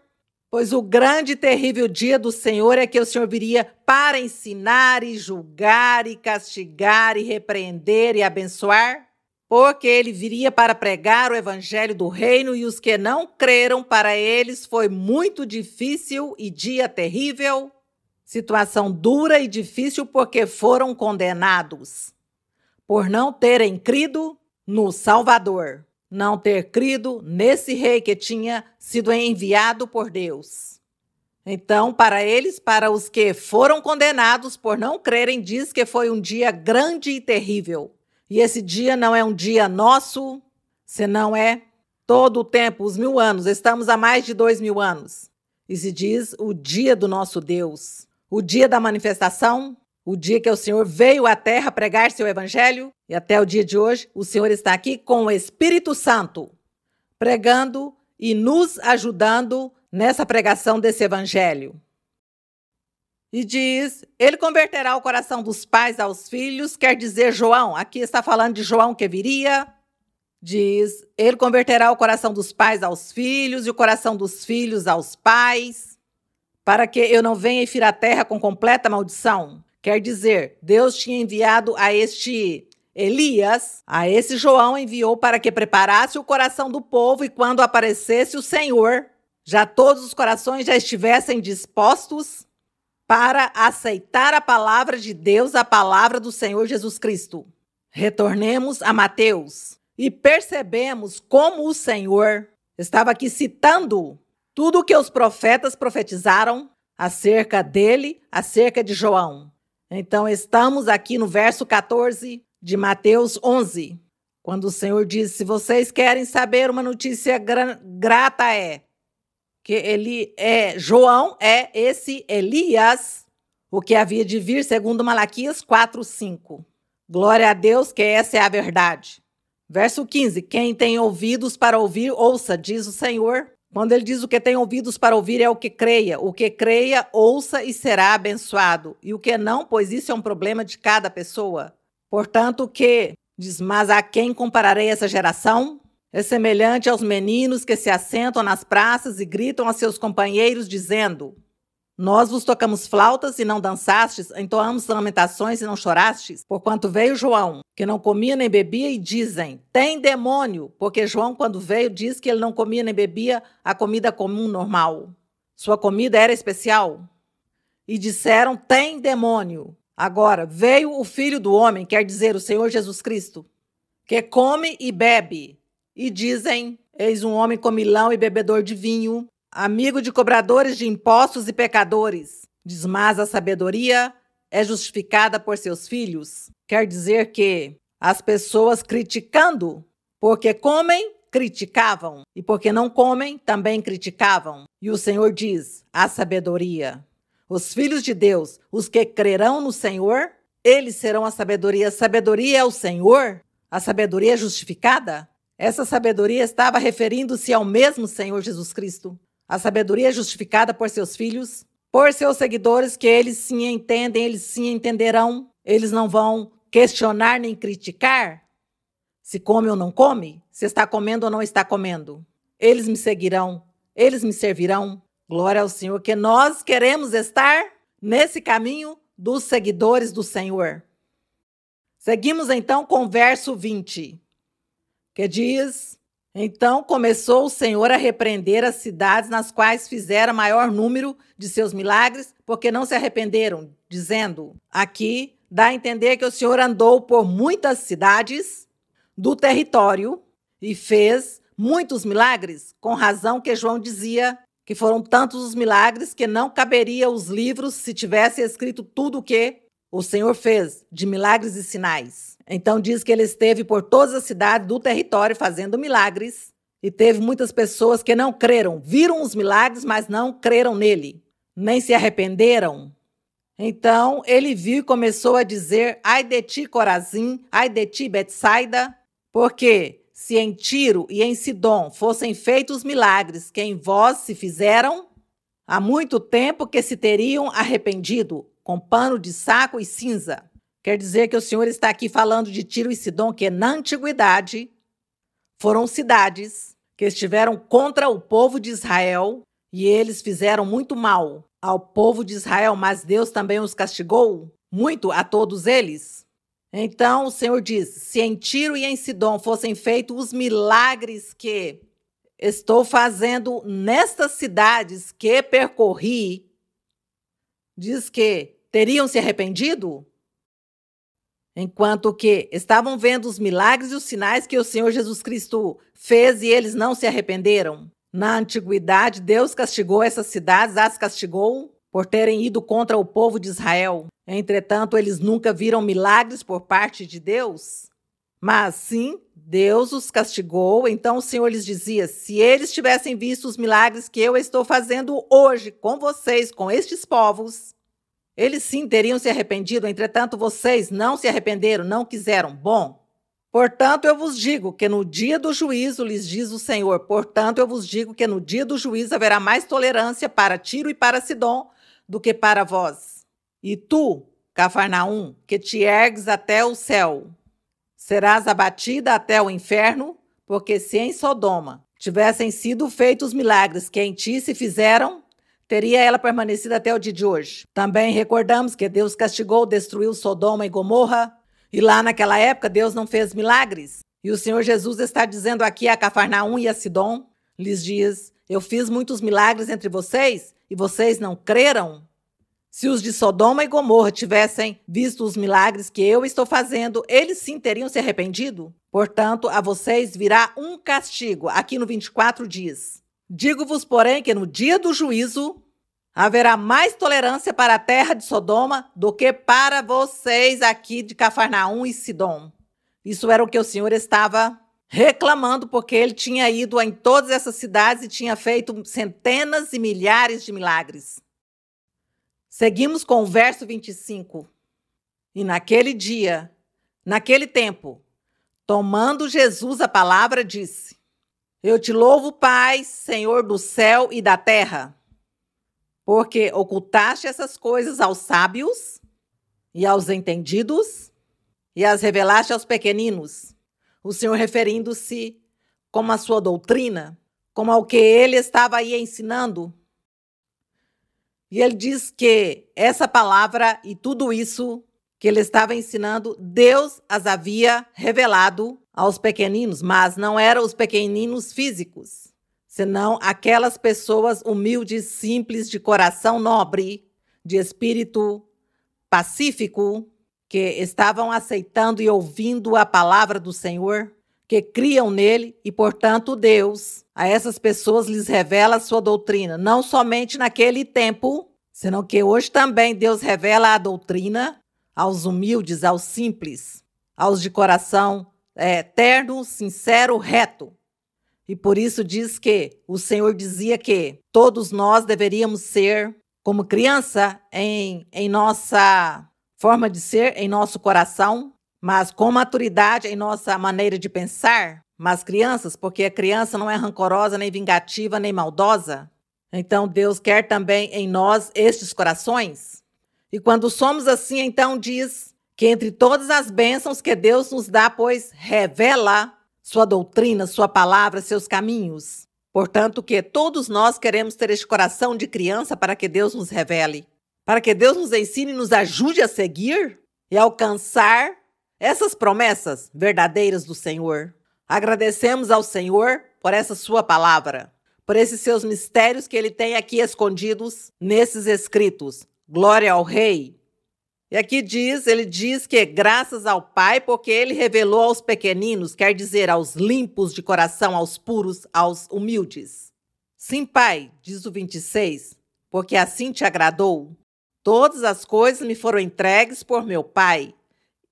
Pois o grande e terrível dia do Senhor é que o Senhor viria para ensinar e julgar e castigar e repreender e abençoar, porque ele viria para pregar o evangelho do reino e os que não creram, para eles foi muito difícil e dia terrível. Situação dura e difícil porque foram condenados por não terem crido no Salvador, não ter crido nesse rei que tinha sido enviado por Deus. Então, para eles, para os que foram condenados por não crerem, diz que foi um dia grande e terrível. E esse dia não é um dia nosso, senão é todo o tempo, os 1000 anos. Estamos há mais de 2000 anos. E se diz o dia do nosso Deus. O dia da manifestação, o dia que o Senhor veio à terra pregar seu evangelho, e até o dia de hoje, o Senhor está aqui com o Espírito Santo, pregando e nos ajudando nessa pregação desse evangelho. E diz, ele converterá o coração dos pais aos filhos, quer dizer João, aqui está falando de João que viria. Diz, ele converterá o coração dos pais aos filhos e o coração dos filhos aos pais, para que eu não venha e fira a terra com completa maldição. Quer dizer, Deus tinha enviado a este Elias, a esse João enviou para que preparasse o coração do povo e quando aparecesse o Senhor, já todos os corações já estivessem dispostos para aceitar a palavra de Deus, a palavra do Senhor Jesus Cristo. Retornemos a Mateus e percebemos como o Senhor estava aqui citando tudo o que os profetas profetizaram acerca dele, acerca de João. Então, estamos aqui no verso 14 de Mateus 11, quando o Senhor diz, se vocês querem saber uma notícia grata que João é esse Elias, o que havia de vir, segundo Malaquias 4:5. Glória a Deus que essa é a verdade. Verso 15, quem tem ouvidos para ouvir, ouça, diz o Senhor. Quando ele diz o que tem ouvidos para ouvir é o que creia. O que creia, ouça e será abençoado. E o que não, pois isso é um problema de cada pessoa. Portanto, que diz, mas a quem compararei essa geração? É semelhante aos meninos que se assentam nas praças e gritam a seus companheiros, dizendo: nós vos tocamos flautas e não dançastes, entoamos lamentações e não chorastes, porquanto veio João, que não comia nem bebia, e dizem: tem demônio, porque João, quando veio, diz que ele não comia nem bebia a comida comum normal. Sua comida era especial. E disseram: tem demônio. Agora, veio o Filho do Homem, quer dizer, o Senhor Jesus Cristo, que come e bebe. E dizem: eis um homem comilão e bebedor de vinho, amigo de cobradores de impostos e pecadores. Diz, mas a sabedoria é justificada por seus filhos. Quer dizer que as pessoas criticando, porque comem, criticavam, e porque não comem, também criticavam. E o Senhor diz: a sabedoria. Os filhos de Deus, os que crerão no Senhor, eles serão a sabedoria. A sabedoria é o Senhor? A sabedoria é justificada? Essa sabedoria estava referindo-se ao mesmo Senhor Jesus Cristo. A sabedoria é justificada por seus filhos, por seus seguidores, que eles sim entendem, eles sim entenderão. Eles não vão questionar nem criticar se come ou não come, se está comendo ou não está comendo. Eles me seguirão, eles me servirão. Glória ao Senhor, que nós queremos estar nesse caminho dos seguidores do Senhor. Seguimos então com o verso 20, que diz: então começou o Senhor a repreender as cidades nas quais fizera maior número de seus milagres, porque não se arrependeram, dizendo, aqui dá a entender que o Senhor andou por muitas cidades do território e fez muitos milagres, com razão que João dizia que foram tantos os milagres que não caberia os livros se tivesse escrito tudo o que o Senhor fez de milagres e sinais. Então diz que ele esteve por todas as cidades do território fazendo milagres e teve muitas pessoas que não creram, viram os milagres, mas não creram nele, nem se arrependeram. Então ele viu e começou a dizer: ai de ti, Corazim, ai de ti, Betsaida, porque se em Tiro e em Sidom fossem feitos milagres que em vós se fizeram, há muito tempo que se teriam arrependido, com pano de saco e cinza. Quer dizer que o Senhor está aqui falando de Tiro e Sidom, que na antiguidade foram cidades que estiveram contra o povo de Israel e eles fizeram muito mal ao povo de Israel, mas Deus também os castigou muito a todos eles. Então o Senhor diz: se em Tiro e em Sidom fossem feitos os milagres que estou fazendo nestas cidades que percorri, diz que teriam se arrependido? Enquanto que estavam vendo os milagres e os sinais que o Senhor Jesus Cristo fez e eles não se arrependeram. Na antiguidade, Deus castigou essas cidades, as castigou por terem ido contra o povo de Israel. Entretanto, eles nunca viram milagres por parte de Deus. Mas sim, Deus os castigou. Então o Senhor lhes dizia: se eles tivessem visto os milagres que eu estou fazendo hoje com vocês, com estes povos, eles sim teriam se arrependido. Entretanto, vocês não se arrependeram, não quiseram. Bom, portanto, eu vos digo que no dia do juízo, lhes diz o Senhor, portanto, eu vos digo que no dia do juízo haverá mais tolerância para Tiro e para Sidom do que para vós. E tu, Cafarnaum, que te ergues até o céu, serás abatida até o inferno, porque se em Sodoma tivessem sido feitos milagres que em ti se fizeram, teria ela permanecido até o dia de hoje. Também recordamos que Deus castigou, destruiu Sodoma e Gomorra, e lá naquela época Deus não fez milagres. E o Senhor Jesus está dizendo aqui a Cafarnaum e a Sidom, lhes diz: eu fiz muitos milagres entre vocês e vocês não creram? Se os de Sodoma e Gomorra tivessem visto os milagres que eu estou fazendo, eles sim teriam se arrependido. Portanto, a vocês virá um castigo. Aqui no 24 diz: digo-vos, porém, que no dia do juízo haverá mais tolerância para a terra de Sodoma do que para vocês aqui de Cafarnaum e Sidom. Isso era o que o Senhor estava reclamando, porque ele tinha ido em todas essas cidades e tinha feito centenas e milhares de milagres. Seguimos com o verso 25. E naquele dia, naquele tempo, tomando Jesus a palavra, disse: eu te louvo, Pai, Senhor do céu e da terra, porque ocultaste essas coisas aos sábios e aos entendidos e as revelaste aos pequeninos. O Senhor referindo-se como a sua doutrina, como ao que ele estava aí ensinando. E ele diz que essa palavra e tudo isso que ele estava ensinando, Deus as havia revelado aos pequeninos, mas não eram os pequeninos físicos, senão aquelas pessoas humildes, simples, de coração nobre, de espírito pacífico, que estavam aceitando e ouvindo a palavra do Senhor, que criam nele e, portanto, Deus, a essas pessoas lhes revela a sua doutrina, não somente naquele tempo, senão que hoje também Deus revela a doutrina aos humildes, aos simples, aos de coração terno, sincero, reto. E por isso diz que o Senhor dizia que todos nós deveríamos ser como criança em nossa forma de ser, em nosso coração, mas com maturidade em nossa maneira de pensar, mas crianças, porque a criança não é rancorosa, nem vingativa, nem maldosa. Então Deus quer também em nós estes corações. E quando somos assim, então diz que entre todas as bênçãos que Deus nos dá, pois revela sua doutrina, sua palavra, seus caminhos. Portanto, que todos nós queremos ter este coração de criança para que Deus nos revele, para que Deus nos ensine e nos ajude a seguir e alcançar essas promessas verdadeiras do Senhor. Agradecemos ao Senhor por essa sua palavra, por esses seus mistérios que ele tem aqui escondidos nesses escritos. Glória ao Rei. E aqui ele diz que graças ao Pai, porque ele revelou aos pequeninos, quer dizer, aos limpos de coração, aos puros, aos humildes. Sim, Pai, diz o 26, porque assim te agradou. Todas as coisas me foram entregues por meu Pai.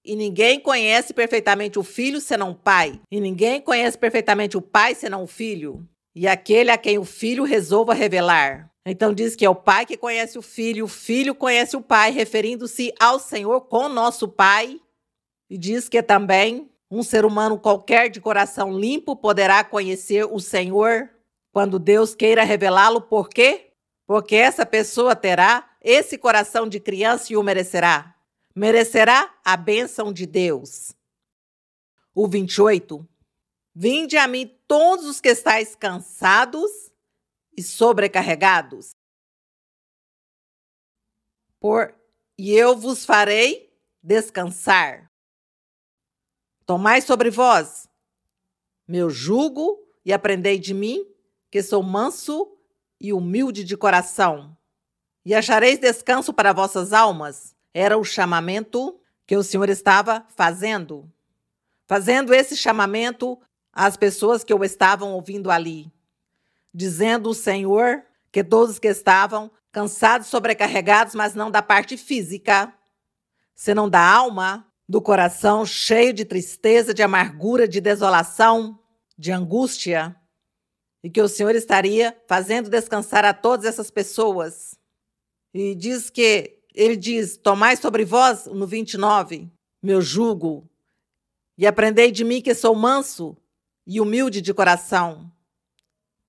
E ninguém conhece perfeitamente o Filho senão o Pai. E ninguém conhece perfeitamente o Pai senão o Filho. E aquele a quem o Filho resolva revelar. Então diz que é o Pai que conhece o Filho conhece o Pai, referindo-se ao Senhor com nosso Pai. E diz que também um ser humano qualquer de coração limpo poderá conhecer o Senhor quando Deus queira revelá-lo. Por quê? Porque essa pessoa terá esse coração de criança e o merecerá. Merecerá a bênção de Deus. O 28. Vinde a mim todos os que estáis cansados e sobrecarregados, e eu vos farei descansar. Tomai sobre vós meu jugo e aprendei de mim, que sou manso e humilde de coração, e achareis descanso para vossas almas. Era o chamamento que o Senhor estava fazendo esse chamamento às pessoas que o estavam ouvindo ali. Dizendo o Senhor que todos que estavam cansados, sobrecarregados, mas não da parte física, senão da alma, do coração cheio de tristeza, de amargura, de desolação, de angústia, e que o Senhor estaria fazendo descansar a todas essas pessoas. E ele diz, tomai sobre vós, no 29, meu jugo, e aprendei de mim que sou manso e humilde de coração.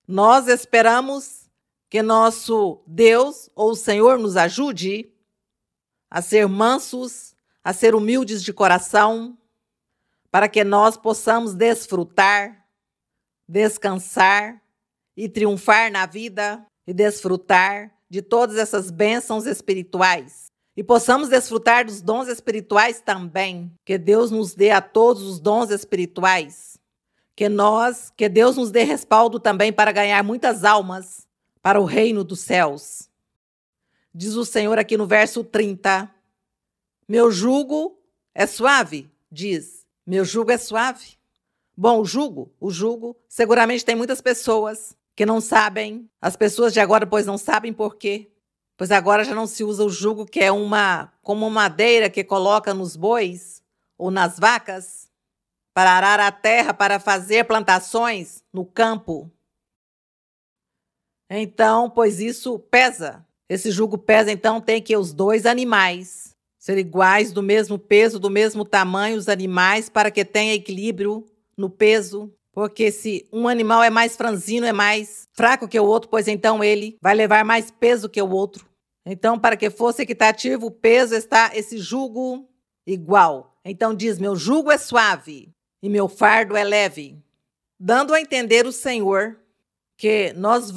Nós esperamos que nosso Deus ou o Senhor nos ajude a ser mansos, a ser humildes de coração, para que nós possamos desfrutar, descansar e triunfar na vida e desfrutar de todas essas bênçãos espirituais. E possamos desfrutar dos dons espirituais também, que Deus nos dê a todos os dons espirituais. Que Deus nos dê respaldo também para ganhar muitas almas para o reino dos céus. Diz o Senhor aqui no verso 30, meu jugo é suave, diz, meu jugo é suave. Bom, o jugo, seguramente tem muitas pessoas que não sabem, as pessoas de agora, pois não sabem por quê. Pois agora já não se usa o jugo, que é como madeira que coloca nos bois ou nas vacas, para arar a terra, para fazer plantações no campo. Então, pois isso pesa. Esse jugo pesa, então tem que os dois animais ser iguais, do mesmo peso, do mesmo tamanho, os animais, para que tenha equilíbrio no peso. Porque se um animal é mais franzino, é mais fraco que o outro, pois então ele vai levar mais peso que o outro. Então, para que fosse equitativo o peso, esse jugo igual. Então diz: meu jugo é suave e meu fardo é leve. Dando a entender o Senhor que nós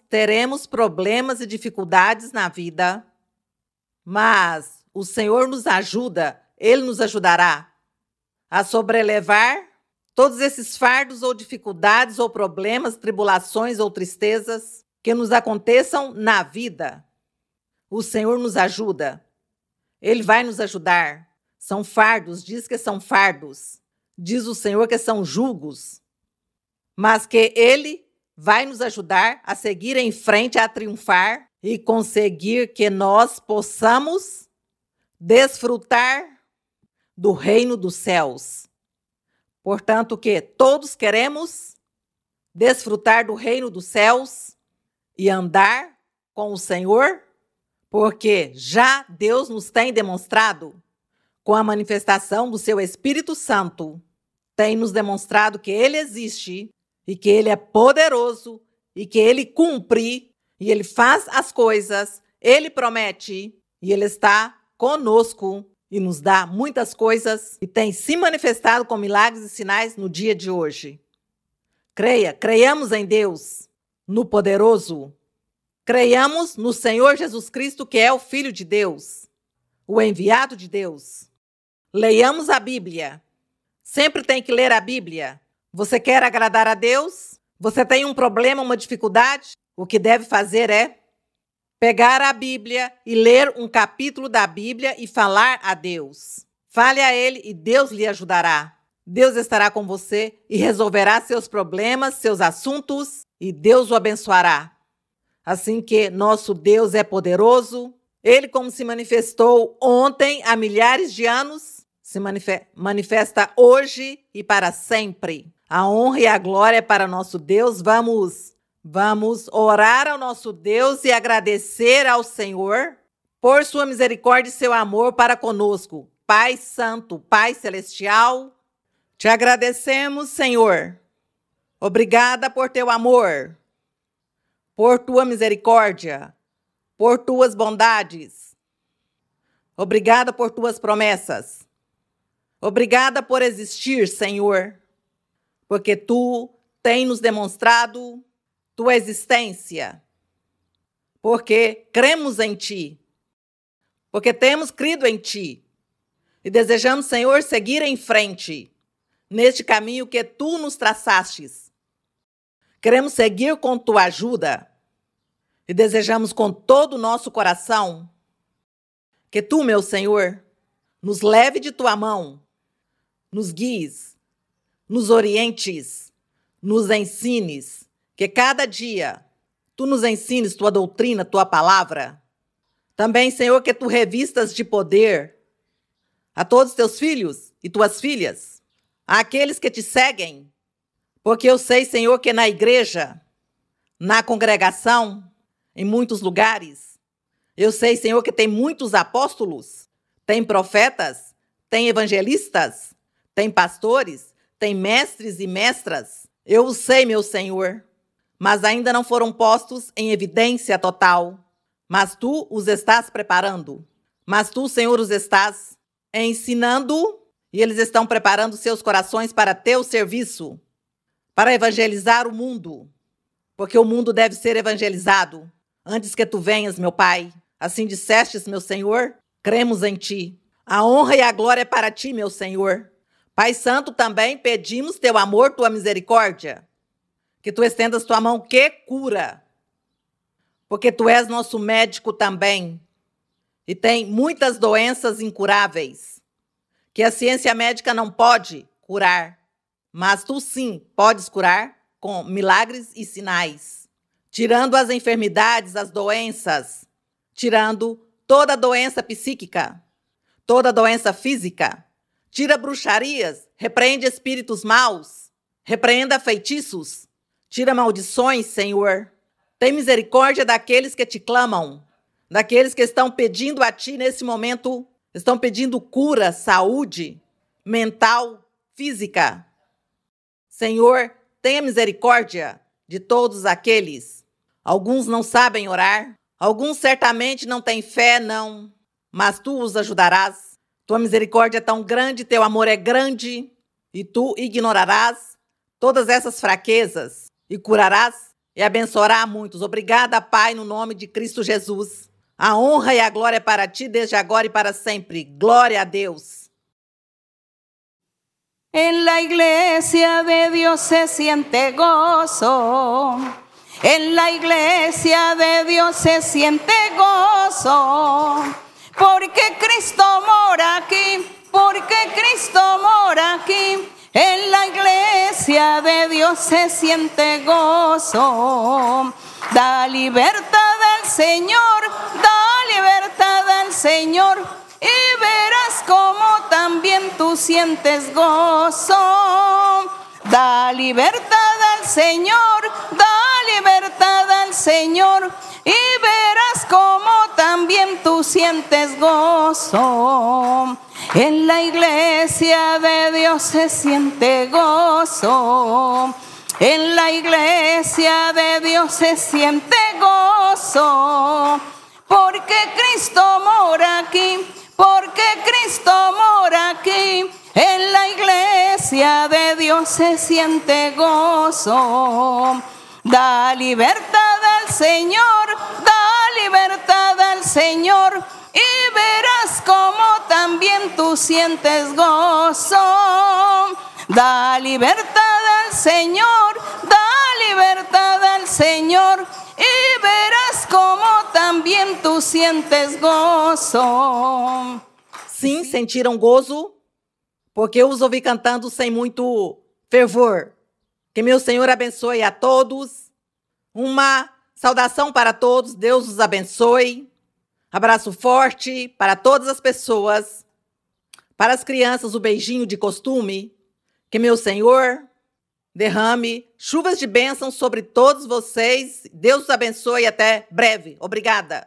teremos problemas e dificuldades na vida, mas o Senhor nos ajuda, Ele nos ajudará a sobrelevar todos esses fardos ou dificuldades ou problemas, tribulações ou tristezas que nos aconteçam na vida. O Senhor nos ajuda. Ele vai nos ajudar. São fardos, diz que são fardos. Diz o Senhor que são jugos. Mas que Ele vai nos ajudar a seguir em frente, a triunfar e conseguir que nós possamos desfrutar do reino dos céus. Portanto, que todos queremos desfrutar do reino dos céus e andar com o Senhor, porque já Deus nos tem demonstrado, com a manifestação do seu Espírito Santo, tem nos demonstrado que Ele existe e que Ele é poderoso e que Ele cumpre e Ele faz as coisas, Ele promete e Ele está conosco e nos dá muitas coisas e tem se manifestado com milagres e sinais no dia de hoje. Creiamos em Deus, no poderoso. Creiamos no Senhor Jesus Cristo, que é o Filho de Deus, o enviado de Deus. Leiamos a Bíblia. Sempre tem que ler a Bíblia. Você quer agradar a Deus? Você tem um problema, uma dificuldade? O que deve fazer é pegar a Bíblia e ler um capítulo da Bíblia e falar a Deus. Fale a Ele e Deus lhe ajudará. Deus estará com você e resolverá seus problemas, seus assuntos, e Deus o abençoará. Assim que nosso Deus é poderoso, Ele, como se manifestou ontem há milhares de anos, se manifesta hoje e para sempre. A honra e a glória é para nosso Deus. Vamos orar ao nosso Deus e agradecer ao Senhor por sua misericórdia e seu amor para conosco. Pai Santo, Pai Celestial, te agradecemos, Senhor. Obrigada por teu amor, por tua misericórdia, por tuas bondades. Obrigada por tuas promessas. Obrigada por existir, Senhor, porque tu tens nos demonstrado tua existência, porque cremos em ti, porque temos crido em ti e desejamos, Senhor, seguir em frente neste caminho que tu nos traçastes. Queremos seguir com tua ajuda e desejamos com todo o nosso coração que tu, meu Senhor, nos leve de tua mão, nos guies, nos orientes, nos ensines, que cada dia tu nos ensines tua doutrina, tua palavra. Também, Senhor, que tu revistas de poder a todos teus filhos e tuas filhas, àqueles que te seguem, porque eu sei, Senhor, que na igreja, na congregação, em muitos lugares, eu sei, Senhor, que tem muitos apóstolos, tem profetas, tem evangelistas, tem pastores, tem mestres e mestras. Eu o sei, meu Senhor, mas ainda não foram postos em evidência total. Mas tu os estás preparando. Mas tu, Senhor, os estás ensinando e eles estão preparando seus corações para teu serviço, para evangelizar o mundo, porque o mundo deve ser evangelizado antes que tu venhas, meu Pai. Assim dissestes, meu Senhor, cremos em ti. A honra e a glória é para ti, meu Senhor. Pai Santo, também pedimos teu amor, tua misericórdia, que tu estendas tua mão que cura, porque tu és nosso médico também, e tem muitas doenças incuráveis, que a ciência médica não pode curar, mas tu sim podes curar com milagres e sinais, tirando as enfermidades, as doenças, tirando toda doença psíquica, toda doença física, tira bruxarias, repreende espíritos maus, repreenda feitiços, tira maldições, Senhor. Tem misericórdia daqueles que te clamam, daqueles que estão pedindo a ti nesse momento, estão pedindo cura, saúde mental, física. Senhor, tenha misericórdia de todos aqueles. Alguns não sabem orar, alguns certamente não têm fé, não, mas tu os ajudarás. Tua misericórdia é tão grande, teu amor é grande, e tu ignorarás todas essas fraquezas e curarás e abençoarás a muitos. Obrigada, Pai, no nome de Cristo Jesus. A honra e a glória é para ti desde agora e para sempre. Glória a Deus. En la iglesia de Dios se siente gozo. En la iglesia de Dios se siente gozo. Porque Cristo mora aquí, porque Cristo mora aquí. En la iglesia de Dios se siente gozo. Da libertad al Señor, da libertad al Señor, y verás cómo también tú sientes gozo. Da libertad al Señor, da libertad al Señor, y verás cómo también tú sientes gozo. En la iglesia de Dios se siente gozo. En la iglesia de Dios se siente gozo. Porque Cristo mora aquí, porque Cristo mora aquí. En la iglesia de Dios se siente gozo. Da libertad al Señor, da libertad al Señor, y verás cómo también tú sientes gozo. Da libertad al Señor, da libertad al Señor, y verás cómo también tú sientes gozo. Sim, sentiram gozo, porque eu os ouvi cantando sem muito fervor. Que meu Senhor abençoe a todos. Uma saudação para todos. Deus os abençoe. Abraço forte para todas as pessoas. Para as crianças, o beijinho de costume. Que meu Senhor derrame chuvas de bênçãos sobre todos vocês. Deus os abençoe e até breve. Obrigada.